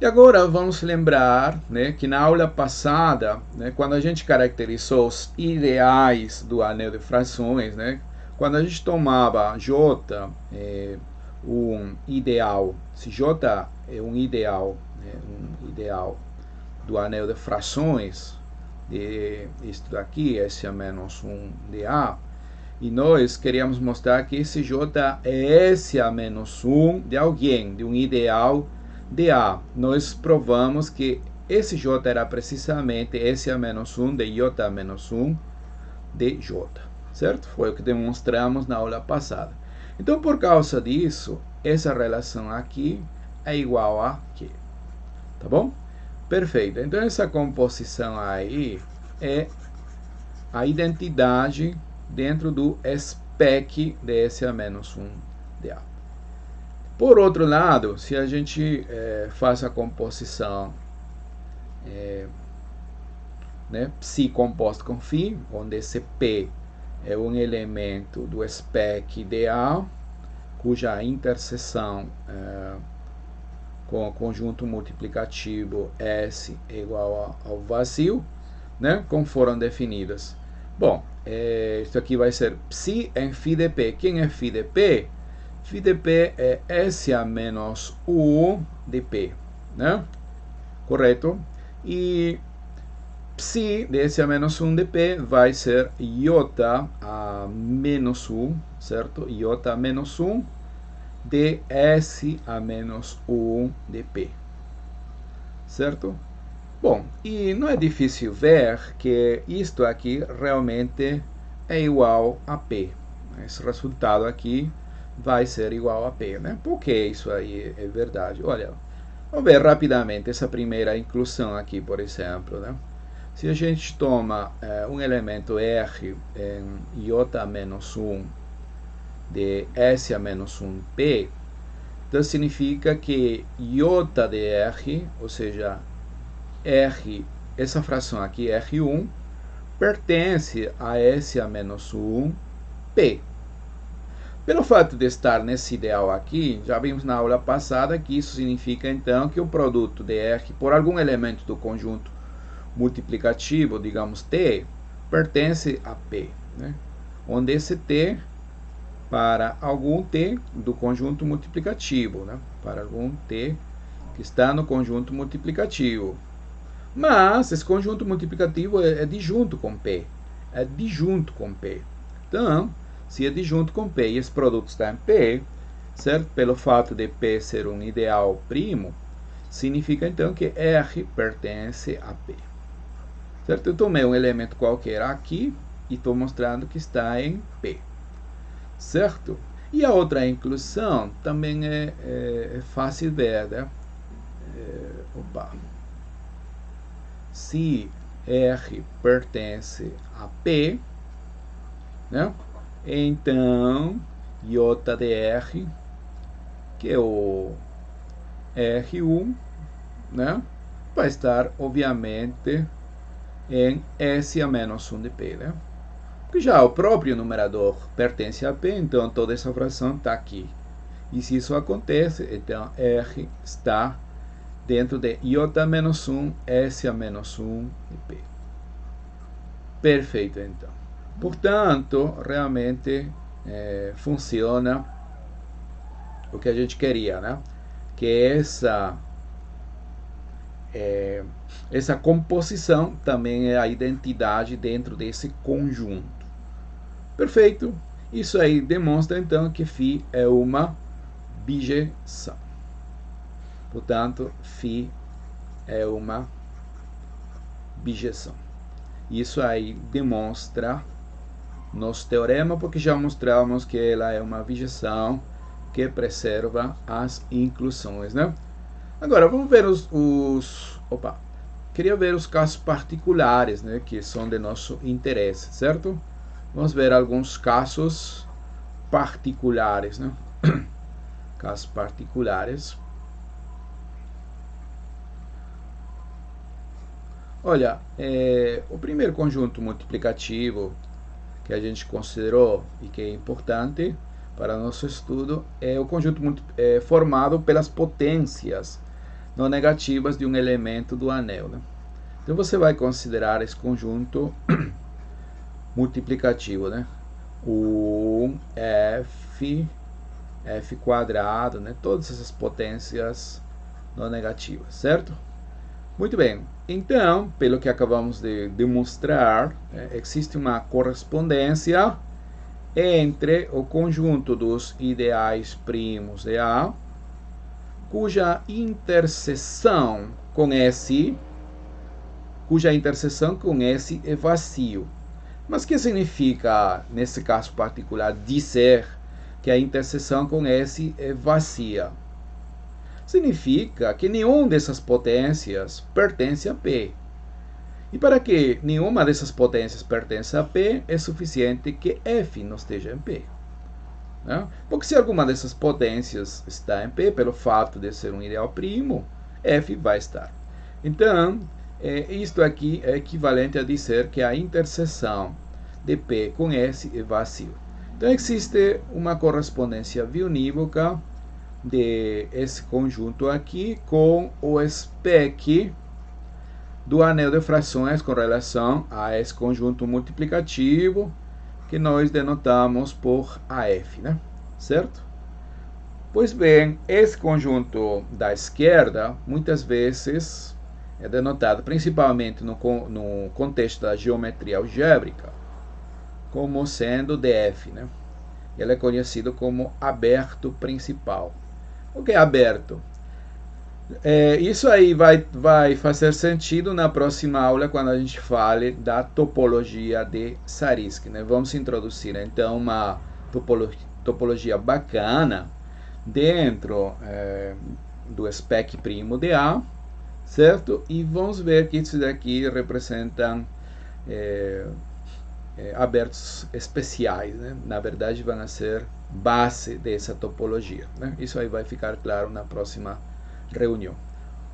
E agora vamos lembrar, né, que na aula passada, né, quando a gente caracterizou os ideais do anel de frações, né, quando a gente tomava J um ideal, se J é um ideal do anel de frações, de isto daqui, SA-1 de A, e nós queríamos mostrar que esse J é SA-1 de alguém, de um ideal de A. Nós provamos que esse J era precisamente SA-1 de J-1 de J, certo? Foi o que demonstramos na aula passada. Então, por causa disso, essa relação aqui é igual a Q. Tá bom? Perfeito. Então, essa composição aí é a identidade dentro do spec de SA-1 de A. Por outro lado, se a gente faz a composição né, psi composto com φ, onde esse P é um elemento do spec de A, cuja interseção com o conjunto multiplicativo S é igual ao vazio, né, como foram definidas. Bom, isso aqui vai ser psi em φ de P. Quem é φ de P? Φ de P é SA-1 de P, né? Correto? E psi de SA-1 de P vai ser J-1, certo? J-1 de SA-1 de P, certo? Bom, e não é difícil ver que isto aqui realmente é igual a P. Esse resultado aqui vai ser igual a P, né? Por que isso aí é verdade? Olha, vamos ver rapidamente essa primeira inclusão aqui, por exemplo, né? Se a gente toma um elemento R em J menos 1 de S a menos 1P, então significa que J de R, ou seja, R, essa fração aqui, R1, pertence a S a menos 1P. Pelo fato de estar nesse ideal aqui, já vimos na aula passada que isso significa então que o produto de R por algum elemento do conjunto multiplicativo, digamos T, pertence a P, né? Onde esse T para algum T do conjunto multiplicativo, né? Para algum T que está no conjunto multiplicativo. Mas esse conjunto multiplicativo é disjunto com P. É disjunto com P. Então, se é disjunto com P e esse produto está em P, certo? Pelo fato de P ser um ideal primo, significa então que R pertence a P. Certo? Eu tomei um elemento qualquer aqui e estou mostrando que está em P. Certo? E a outra inclusão também é fácil ver, né? Se R pertence a P, né? Então J de R, que é o R1, né? Vai estar, obviamente, em S a menos 1 de P, né? Porque já o próprio numerador pertence a P, então toda essa fração está aqui. E se isso acontece, então R está dentro de J menos 1, S a menos 1 de P. Perfeito, então. Portanto, realmente funciona o que a gente queria, né? Que essa composição também é a identidade dentro desse conjunto. Perfeito. Isso aí demonstra então que φ é uma bijeção. Portanto, φ é uma bijeção. Isso aí demonstra nosso teorema, porque já mostramos que ela é uma bijeção que preserva as inclusões, né? Agora, vamos ver queria ver os casos particulares, né, que são de nosso interesse, certo? Vamos ver alguns casos particulares, né? Casos particulares. Olha, o primeiro conjunto multiplicativo que a gente considerou e que é importante para nosso estudo é o conjunto formado pelas potências não negativas de um elemento do anel, né? Então você vai considerar esse conjunto multiplicativo, né? 1F, F quadrado, né? Todas essas potências não negativas, certo? Muito bem. Então, pelo que acabamos de demonstrar, existe uma correspondência entre o conjunto dos ideais primos de A, cuja interseção com S é vazio. Mas o que significa, nesse caso particular, dizer que a interseção com S é vazia? Significa que nenhuma dessas potências pertence a P. E para que nenhuma dessas potências pertença a P, é suficiente que F não esteja em P. Né? Porque se alguma dessas potências está em P, pelo fato de ser um ideal primo, F vai estar. Então, isto aqui é equivalente a dizer que a interseção de P com S é vazio. Então, existe uma correspondência biunívoca de esse conjunto aqui com o spec do anel de frações com relação a esse conjunto multiplicativo que nós denotamos por AF, né? Certo? Pois bem, esse conjunto da esquerda muitas vezes é denotado principalmente no contexto da geometria algébrica como sendo DF, né? Ele é conhecido como aberto principal. O que é aberto? Isso aí vai fazer sentido na próxima aula, quando a gente fale da topologia de Zariski, né? Vamos introduzir então uma topologia bacana dentro do spec primo de A, certo? E vamos ver que isso daqui representam abertos especiais, né? Na verdade vão ser base dessa topologia, né? Isso aí vai ficar claro na próxima reunião.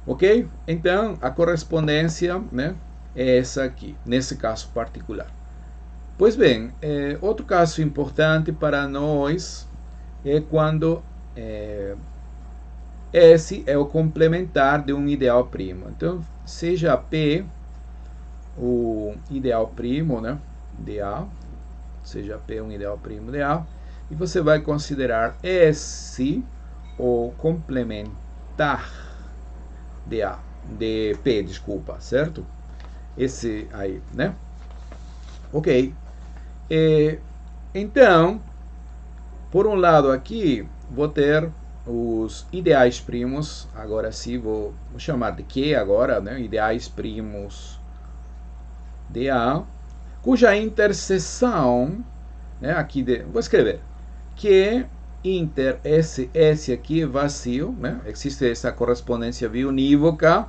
Ok? Então, a correspondência, né, é essa aqui, nesse caso particular. Pois bem, outro caso importante para nós é quando S é o complementar de um ideal primo. Então, seja P o ideal primo, né, de A, seja P um ideal primo de A, e você vai considerar S o complementar de A, de P, desculpa, certo? Esse aí, né? Ok. Então, por um lado aqui, vou ter os ideais primos, agora sim, vou chamar de Q agora, né? Ideais primos de A, cuja interseção, né? Aqui, vou escrever, Q inter S aqui é vazio, né? Existe essa correspondência biunívoca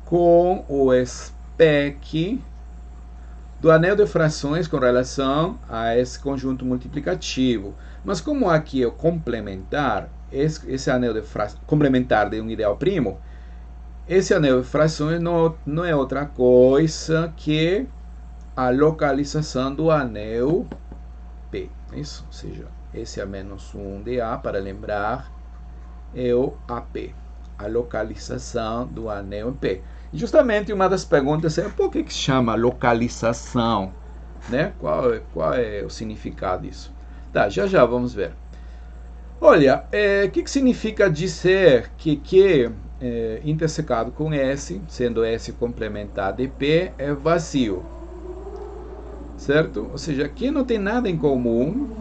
com o spec do anel de frações com relação a esse conjunto multiplicativo. Mas como aqui é o complementar, esse anel de complementar de um ideal primo, esse anel de frações não é outra coisa que a localização do anel P. Isso, ou seja, esse é menos 1 de A, para lembrar, é o AP, a localização do anel P. E justamente uma das perguntas é por que se chama localização, né? Qual é o significado disso? Tá, já vamos ver. Olha, o que significa dizer que Q intersecado com S, sendo S complementar de P, é vazio, certo? Ou seja, Q não tem nada em comum,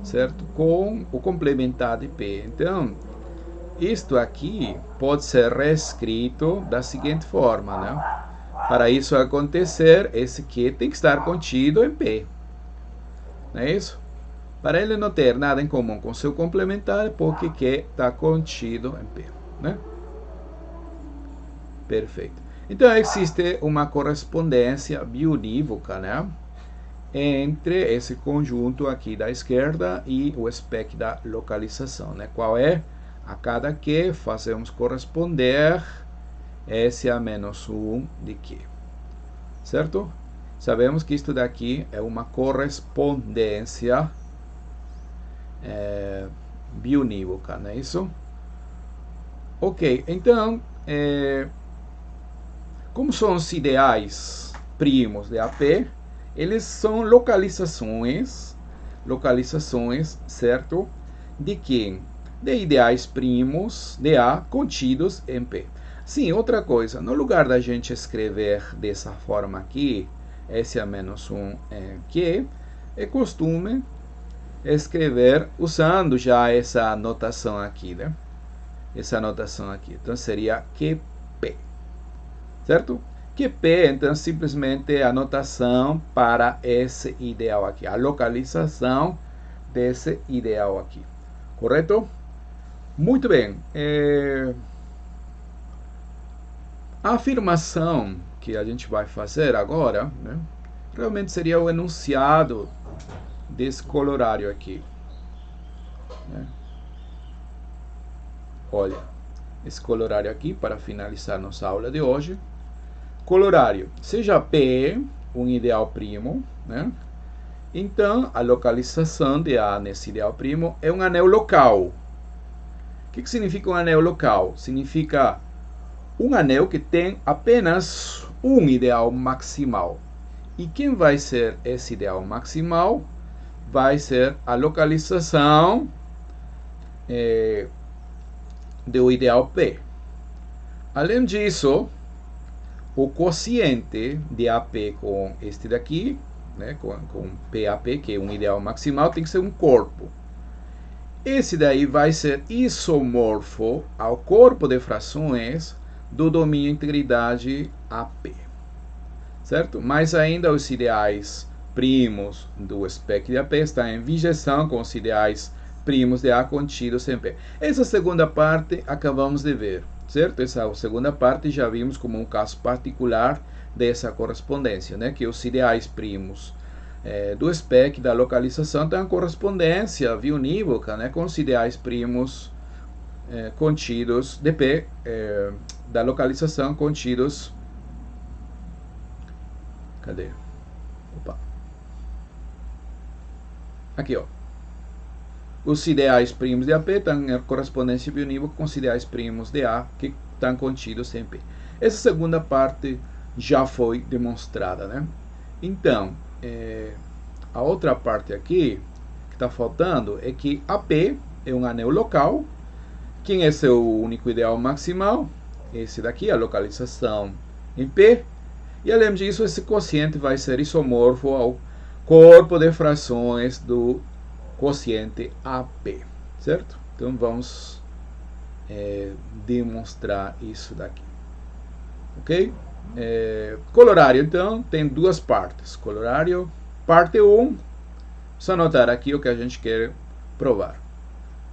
certo, com o complementar de P. Então, isto aqui pode ser reescrito da seguinte forma, né? Para isso acontecer, esse Q tem que estar contido em P. Não é isso? Para ele não ter nada em comum com seu complementar, porque Q está contido em P, né? Perfeito. Então, existe uma correspondência biunívoca, né? Entre esse conjunto aqui da esquerda e o spec da localização, né? Qual é? A cada Q fazemos corresponder S a menos 1 de Q, certo? Sabemos que isto daqui é uma correspondência biunívoca, não é isso? Ok, então, como são os ideais primos de AP, eles são localizações, certo? De quem? De ideais primos de A contidos em P. Sim, outra coisa, no lugar da gente escrever dessa forma aqui, S a menos 1 Q, é costume escrever usando já essa notação aqui, né? Essa notação aqui. Então seria QP, certo? QP, então, simplesmente é a notação para esse ideal aqui, a localização desse ideal aqui, correto? Muito bem. A afirmação que a gente vai fazer agora, né, realmente seria o enunciado desse colorário aqui, né? Olha, esse colorário aqui, para finalizar nossa aula de hoje. Colorário, seja P um ideal primo, né? Então, a localização de A nesse ideal primo é um anel local. O que significa um anel local? Significa um anel que tem apenas um ideal maximal. E quem vai ser esse ideal maximal? Vai ser a localização do ideal P. Além disso, o quociente de AP com este daqui, né, com PAP, que é um ideal maximal, tem que ser um corpo. Esse daí vai ser isomorfo ao corpo de frações do domínio integridade AP, certo? Mais ainda, os ideais primos do SPEC de AP estão em bijeção com os ideais primos de A contidos em P. Essa segunda parte acabamos de ver, certo? Essa segunda parte já vimos como um caso particular dessa correspondência, né? Que os ideais primos do SPEC da localização têm correspondência unívoca, né? Com os ideais primos contidos de P da localização contidos. Cadê? Opa. Aqui, ó. Os ideais primos de AP têm correspondência unívoca com os ideais primos de A que estão contidos em P. Essa segunda parte já foi demonstrada, né? Então, a outra parte aqui que está faltando é que AP é um anel local. Quem é seu único ideal maximal? Esse daqui, a localização em P. E além disso, esse quociente vai ser isomorfo ao corpo de frações do quociente AP, certo? Então vamos demonstrar isso daqui, ok? Colorário, então, tem duas partes. Colorário, parte 1, só anotar aqui o que a gente quer provar.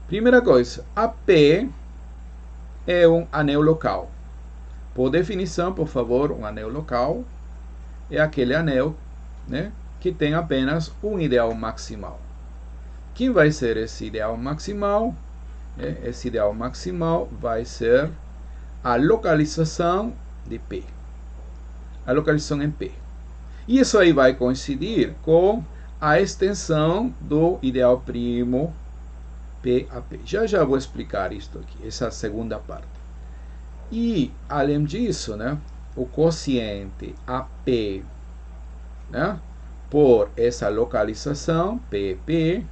Primeira coisa, AP é um anel local. Por definição, por favor, um anel local é aquele anel, né, que tem apenas um ideal maximal. Quem vai ser esse ideal maximal? Esse ideal maximal vai ser a localização de P. A localização em P. E isso aí vai coincidir com a extensão do ideal primo PAP. Já vou explicar isso aqui, essa segunda parte. E, além disso, né, o quociente AP, né, por essa localização, PP,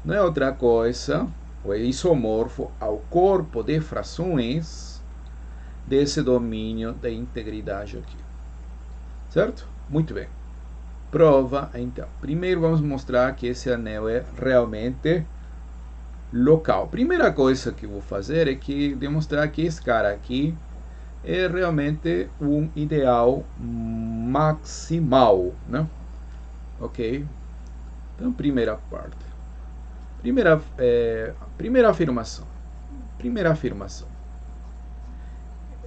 não é outra coisa, é isomorfo ao corpo de frações desse domínio de integridade aqui. Certo? Muito bem. Prova, então. Primeiro vamos mostrar que esse anel é realmente local. Primeira coisa que vou fazer é que demonstrar que esse cara aqui é realmente um ideal maximal, né? Ok? Então, primeira parte. Primeira afirmação.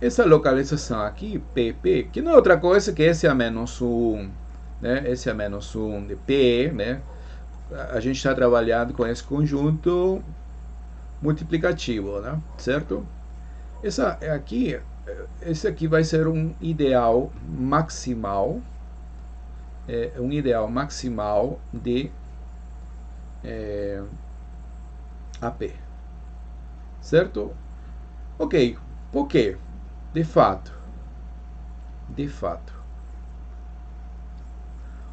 Essa localização aqui, PP, que não é outra coisa que esse a menos 1, né? Esse a menos 1 de P, né? A gente está trabalhando com esse conjunto multiplicativo, né? Certo? Esse aqui vai ser um ideal maximal, um ideal maximal de AP, certo? Ok, por quê? De fato,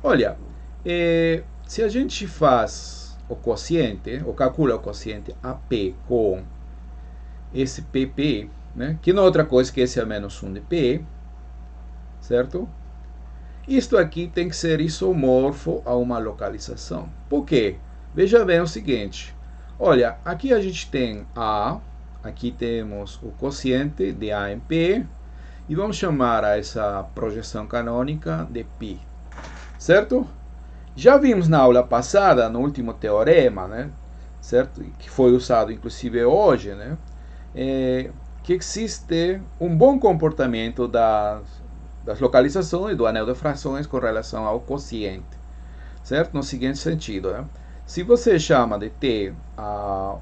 olha, se a gente faz o quociente, ou calcula o quociente AP com esse PP, né, que não é outra coisa que esse é menos 1 de P, certo? Isto aqui tem que ser isomorfo a uma localização. Por quê? Veja bem o seguinte. Olha, aqui a gente tem A, aqui temos o quociente de A em P, e vamos chamar a essa projeção canônica de π, certo? Já vimos na aula passada, no último teorema, né, certo? Que foi usado inclusive hoje, né, que existe um bom comportamento das localizações do anel de frações com relação ao quociente, certo? No seguinte sentido, né? Se você chama de T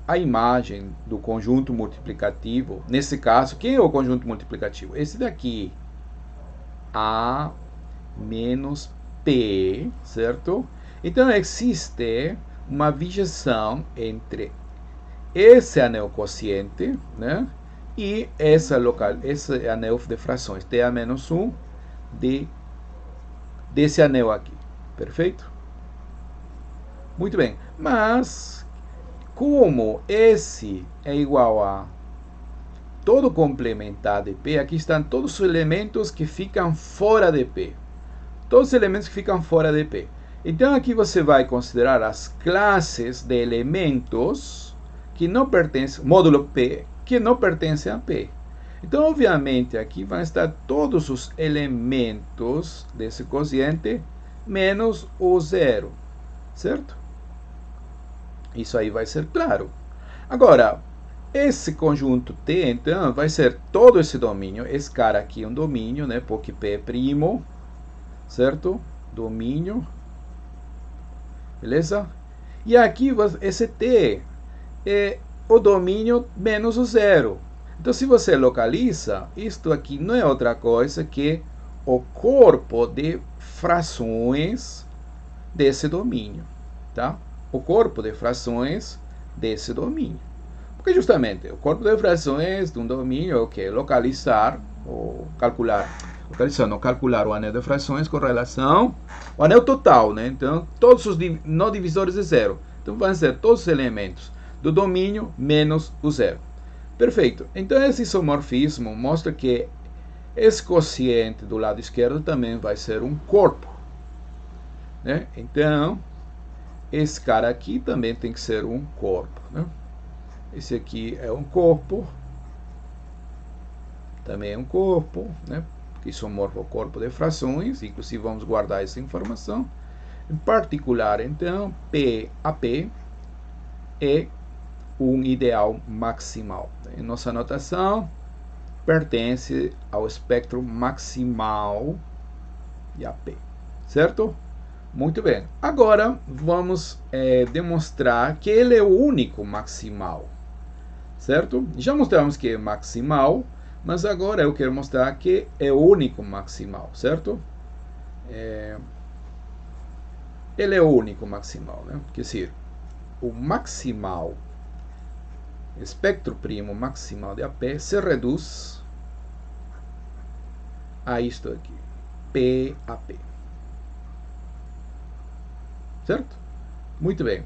a imagem do conjunto multiplicativo, nesse caso, quem é o conjunto multiplicativo? Esse daqui, A menos P, certo? Então, existe uma bijeção entre esse anel quociente, né, e esse anel de frações, T a menos 1, desse anel aqui. Perfeito? Muito bem, mas como esse é igual a todo complementar de P, aqui estão todos os elementos que ficam fora de P. Todos os elementos que ficam fora de P. Então aqui você vai considerar as classes de elementos que não pertencem, módulo P, que não pertencem a P. Então, obviamente, aqui vão estar todos os elementos desse quociente menos o zero, certo? Isso aí vai ser claro. Agora, esse conjunto T, então, vai ser todo esse domínio. Esse cara aqui é um domínio, né? Porque P é primo, certo? Domínio, beleza? E aqui, esse T é o domínio menos o zero. Então, se você localiza, isto aqui não é outra coisa que o corpo de frações desse domínio, tá? O corpo de frações desse domínio. Porque justamente o corpo de frações de um domínio é o que? Localizar ou calcular. Localizar, não calcular o anel de frações com relação ao anel total, né? Então, todos os não divisores de zero. Então, vão ser todos os elementos do domínio menos o zero. Perfeito. Então, esse isomorfismo mostra que esse quociente do lado esquerdo também vai ser um corpo, né? Então, esse cara aqui também tem que ser um corpo, né? Esse aqui é um corpo, também é um corpo, né? Porque isomorfo ao corpo de frações, inclusive vamos guardar essa informação. Em particular, então, PAP é um ideal maximal. Em nossa anotação, pertence ao espectro maximal de AP, certo? Muito bem. Agora, vamos demonstrar que ele é o único maximal, certo? Já mostramos que é maximal, mas agora eu quero mostrar que é o único maximal, certo? Ele é o único maximal, né? Quer dizer, o maximal, espectro primo maximal de AP se reduz a isto aqui, PAP. Certo? Muito bem.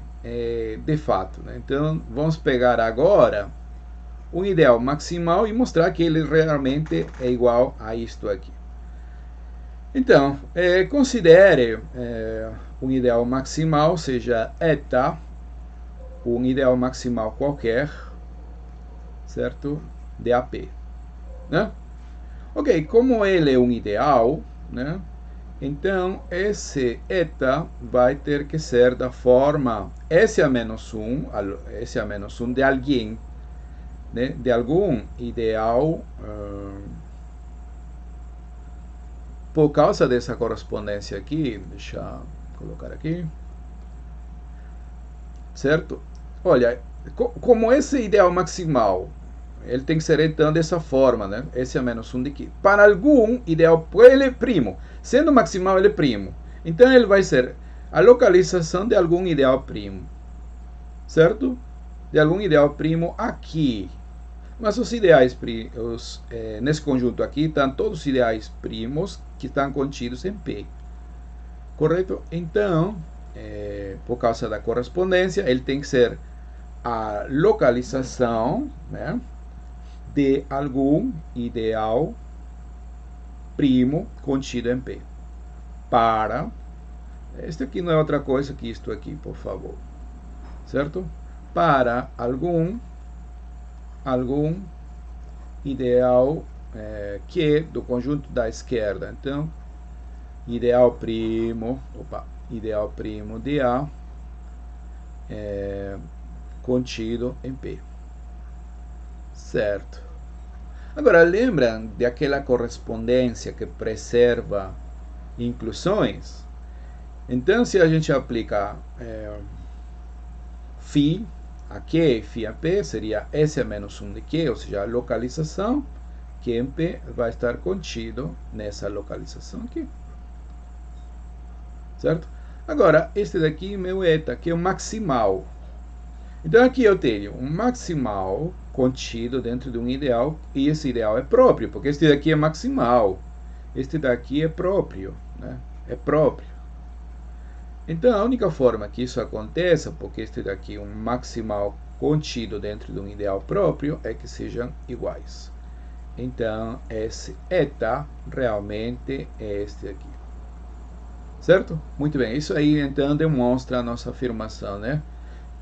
De fato, né? Então, vamos pegar agora um ideal maximal e mostrar que ele realmente é igual a isto aqui. Então, considere um ideal maximal, seja eta, um ideal maximal qualquer, certo? De AP, né? Ok, como ele é um ideal, né? Então, esse eta vai ter que ser da forma S a menos 1, S a menos 1 de alguém, né? De algum ideal, por causa dessa correspondência aqui, deixa eu colocar aqui, certo? Olha, como esse ideal maximal, ele tem que ser então dessa forma, né? S a menos 1 de aqui. Para algum ideal, ele é primo. Sendo maximal, ele é primo. Então, ele vai ser a localização de algum ideal primo, certo? De algum ideal primo aqui. Mas os ideais primos, nesse conjunto aqui, estão todos os ideais primos que estão contidos em P. Correto? Então, por causa da correspondência, ele tem que ser a localização, né, de algum ideal primo contido em P. Para, este aqui não é outra coisa que isto aqui, por favor. Certo? Para algum ideal que é do conjunto da esquerda. Então, ideal primo de A contido em P. Certo. Agora, lembram daquela correspondência que preserva inclusões? Então, se a gente aplica φ a Q, φ a P, seria S a menos 1 de Q, ou seja, a localização que em P vai estar contido nessa localização aqui. Certo? Agora, este daqui, meu eta, que é o maximal. Então, aqui eu tenho um maximal contido dentro de um ideal, e esse ideal é próprio, porque este daqui é maximal. Este daqui é próprio, né? É próprio. Então, a única forma que isso aconteça, porque este daqui é um maximal contido dentro de um ideal próprio, é que sejam iguais. Então, esse eta realmente é este aqui. Certo? Muito bem. Isso aí, então, demonstra a nossa afirmação, né?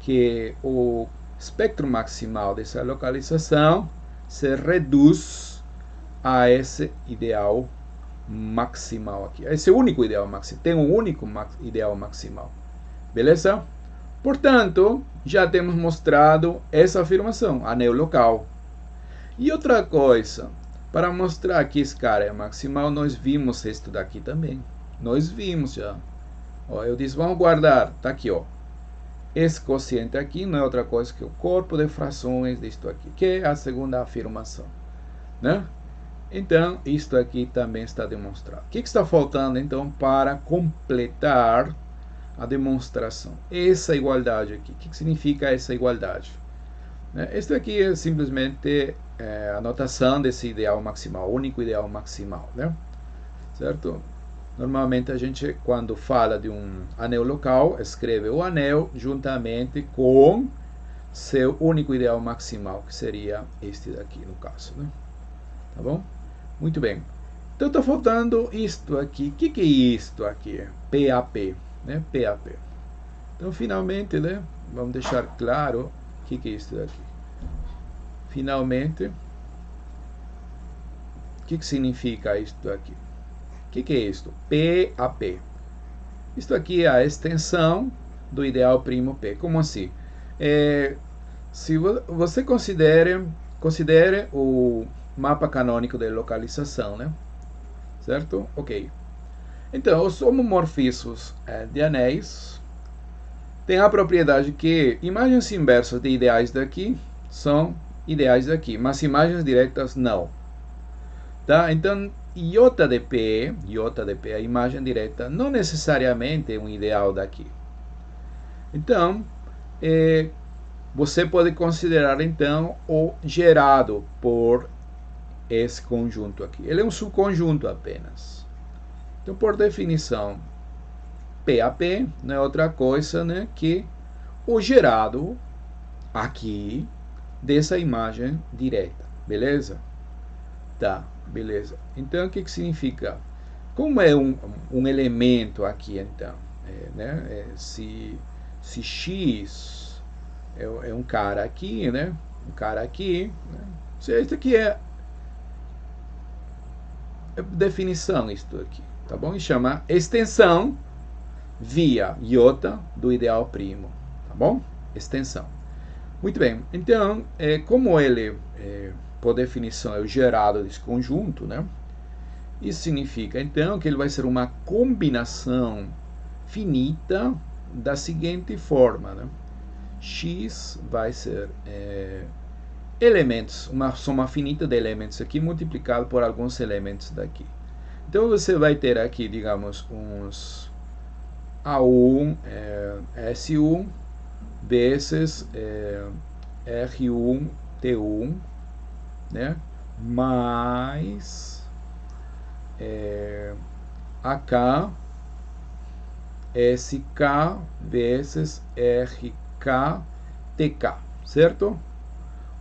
Que o espectro maximal dessa localização se reduz a esse ideal maximal aqui. Esse é o único ideal maximal. Tem um único ideal maximal. Beleza? Portanto, já temos mostrado essa afirmação, anel local. E outra coisa, para mostrar que esse cara é maximal, nós vimos isso daqui também. Nós vimos já. Ó, eu disse, vamos guardar. Tá aqui, ó. Esse quociente aqui não é outra coisa que o corpo de frações disto aqui, que é a segunda afirmação, né? Então, isto aqui também está demonstrado. O que está faltando, então, para completar a demonstração? Essa igualdade aqui. O que significa essa igualdade? Este aqui é simplesmente a notação desse ideal maximal, único ideal maximal, né? Certo? Normalmente a gente, quando fala de um anel local, escreve o anel juntamente com seu único ideal maximal, que seria este daqui, no caso, né? Tá bom? Muito bem. Então está faltando isto aqui. O que é isto aqui? PAP, né? PAP. Então, finalmente, né? Vamos deixar claro o que é isto daqui. Finalmente, o que significa isto aqui? O que é isto? PAP. Isto aqui é a extensão do ideal primo P. Como assim? Se você considere o mapa canônico de localização, né? Certo? Ok. Então, os homomorfismos de anéis têm a propriedade que imagens inversas de ideais daqui são ideais daqui, mas imagens diretas não. Tá? Então, iota de P, a imagem direta, não necessariamente é um ideal daqui. Então, você pode considerar, então, o gerado por esse conjunto aqui. Ele é um subconjunto apenas. Então, por definição, PAP não é outra coisa, né, que o gerado aqui dessa imagem direta. Beleza? Tá, beleza. Então, o que significa? Como é um elemento aqui, então? Se X é um cara aqui, né? Um cara aqui, né? Isso aqui é definição, isto aqui, tá bom? E chama extensão via iota do ideal primo, tá bom? Extensão. Muito bem. Então, como ele, por definição, é o gerado desse conjunto, né? Isso significa, então, que ele vai ser uma combinação finita da seguinte forma, né? X vai ser elementos, uma soma finita de elementos aqui multiplicado por alguns elementos daqui. Então você vai ter aqui, digamos, uns A1, S1 vezes R1, T1, né? Mais AK, SK vezes RK, TK, certo?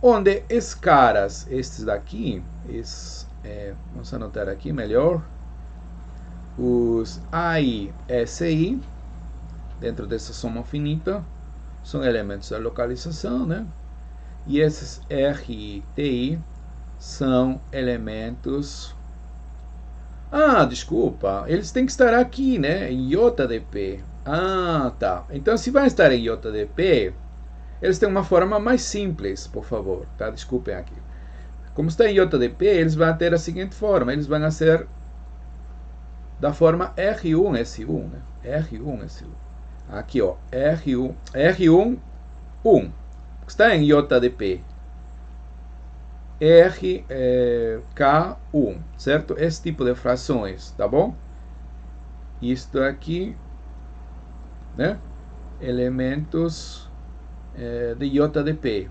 Onde esses caras, estes daqui, vamos anotar aqui melhor, os AI, SI, dentro dessa soma finita, são elementos da localização, né? E esses R e TI são elementos... desculpa, eles têm que estar aqui, né? Em iota de P. Tá. Então, se vai estar em iota de P, eles têm uma forma mais simples, por favor, tá? Desculpem aqui. Como está em iota de P, eles vão ter a seguinte forma. Eles vão ser da forma R1S1, né? R1S1. Aqui, ó. R1, 1. Está em iota de P. K1, certo? Esse tipo de frações, tá bom? Isto aqui, né? Elementos de iota de P,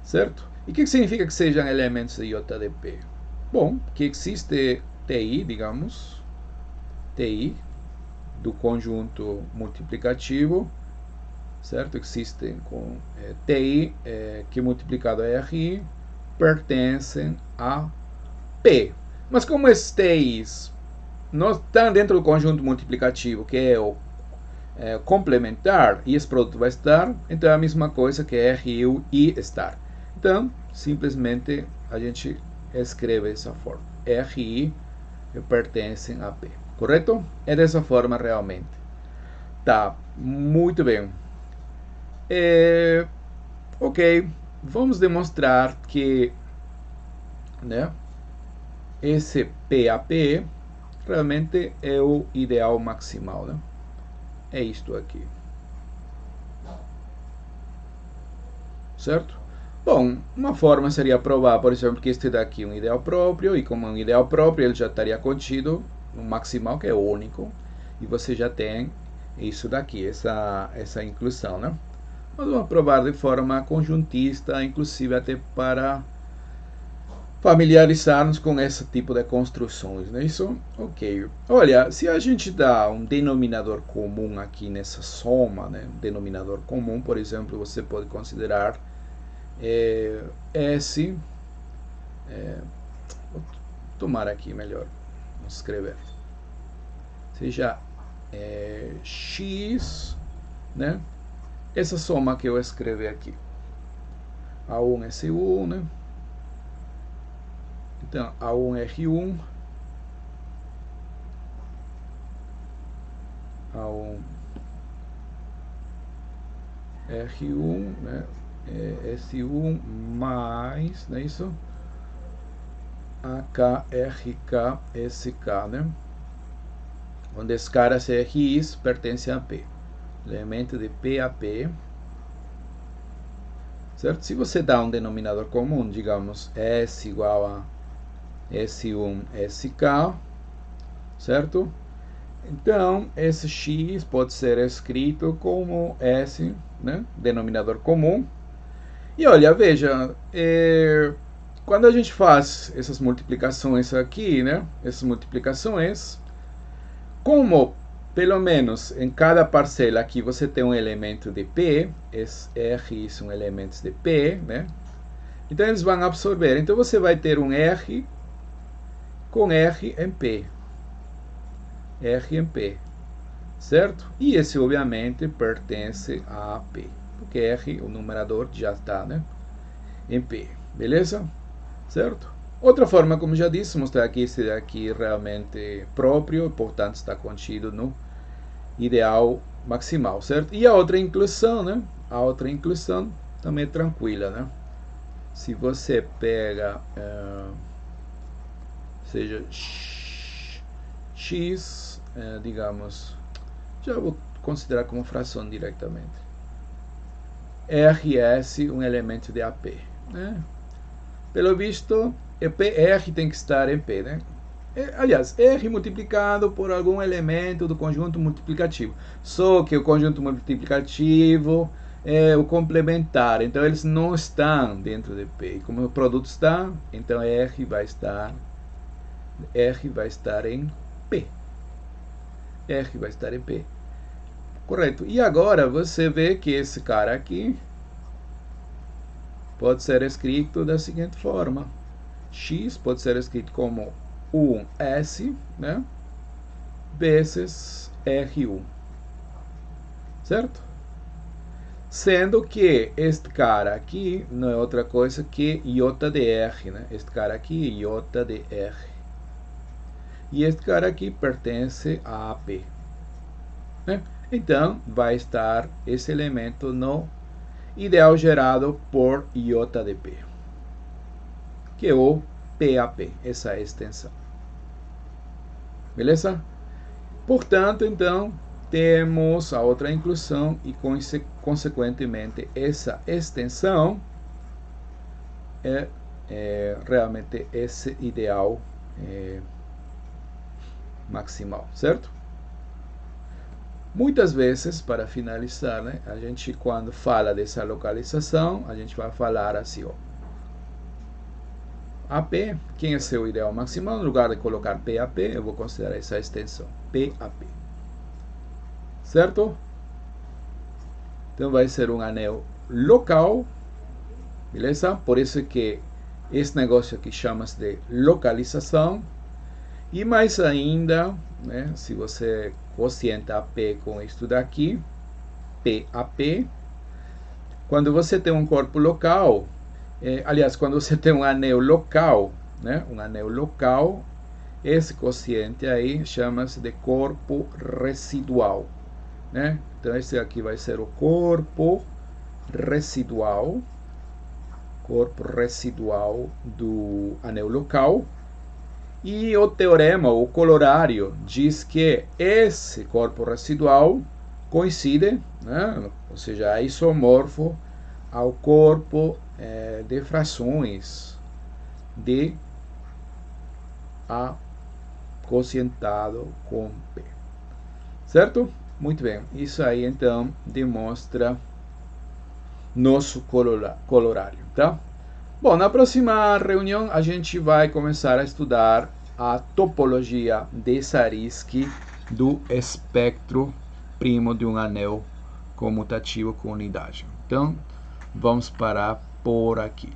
certo? E o que significa que sejam elementos de iota de P? Bom, que existe TI, digamos, TI do conjunto multiplicativo, certo? Existem com TI que multiplicado a RI pertencem a P. Mas como esses TIs não estão dentro do conjunto multiplicativo, que é o complementar, e esse produto vai estar, então é a mesma coisa que RI e estar. Então, simplesmente a gente escreve dessa forma. RI pertencem a P. Correto? É dessa forma realmente. Tá, muito bem. Ok, vamos demonstrar que, né, esse PAP realmente é o ideal maximal, né? É isto aqui. Certo? Bom, uma forma seria provar, por exemplo, que este daqui é um ideal próprio, e como é um ideal próprio, ele já estaria contido no maximal, que é único, e você já tem isso daqui, essa inclusão, né? Mas vamos provar de forma conjuntista, inclusive até para familiarizar-nos com esse tipo de construções, não é isso? Ok. Olha, se a gente dá um denominador comum aqui nessa soma, né? Denominador comum, por exemplo, você pode considerar S, vou tomar aqui melhor, vamos escrever, seja X, né? Essa soma que eu escrevi aqui, A1 S1, né? Então, A1 R1, A1 R1, né? S1 mais, não é isso? AK, RK, SK, né? Onde esse cara, se RIs, pertence a P. Elemento de PAP. Certo? Se você dá um denominador comum, digamos, S igual a S1, SK, certo? Então, esse X pode ser escrito como S, né? Denominador comum. E olha, veja, quando a gente faz essas multiplicações aqui, né? Essas multiplicações, como pelo menos em cada parcela aqui você tem um elemento de P, R são elementos de P, né? Então eles vão absorver. Então você vai ter um R com R em P. R em P. Certo? E esse obviamente pertence a P. Porque R, o numerador, já está, né, em P. Beleza? Certo? Outra forma, como já disse, mostrar que esse daqui realmente próprio, portanto está contido no ideal maximal, certo? E a outra inclusão, né? A outra inclusão também é tranquila, né? Se você pega, seja x, digamos, já vou considerar como fração diretamente. RS, um elemento de AP, né? Pelo visto, R tem que estar em P, né? Aliás, R multiplicado por algum elemento do conjunto multiplicativo. Só que o conjunto multiplicativo é o complementar, então eles não estão dentro de P. Como o produto está, então R vai estar em P. R vai estar em P. Correto. E agora você vê que esse cara aqui pode ser escrito da seguinte forma. X pode ser escrito como 1S, né, vezes R1. Certo? Sendo que este cara aqui não é outra coisa que iota de R, né? Este cara aqui é iota de R. E este cara aqui pertence a AP. Né? Então, vai estar esse elemento no ideal gerado por iota de P, que é o PAP, essa extensão. Beleza? Portanto, então, temos a outra inclusão e, consequentemente, essa extensão é realmente esse ideal maximal, certo? Muitas vezes, para finalizar, né, a gente, quando fala dessa localização, a gente vai falar assim, ó, AP, quem é seu ideal maximal? No lugar de colocar PAP, eu vou considerar essa extensão, PAP. Certo? Então vai ser um anel local, beleza? Por isso que esse negócio aqui chama-se de localização. E mais ainda, né, se você quocienta AP com isto daqui, PAP, quando você tem um corpo local, aliás, quando você tem um anel local, né, um anel local, Esse quociente aí chama-se de corpo residual, né? Então esse aqui vai ser o corpo residual do anel local. E o teorema, o colorário, diz que esse corpo residual coincide, né, ou seja, é isomorfo ao corpo de frações de A quocientado com P. Certo? Muito bem. Isso aí, então, demonstra nosso colorário, tá? Bom, na próxima reunião a gente vai começar a estudar a topologia de Zariski do espectro primo de um anel comutativo com unidade. Então, vamos parar por aqui.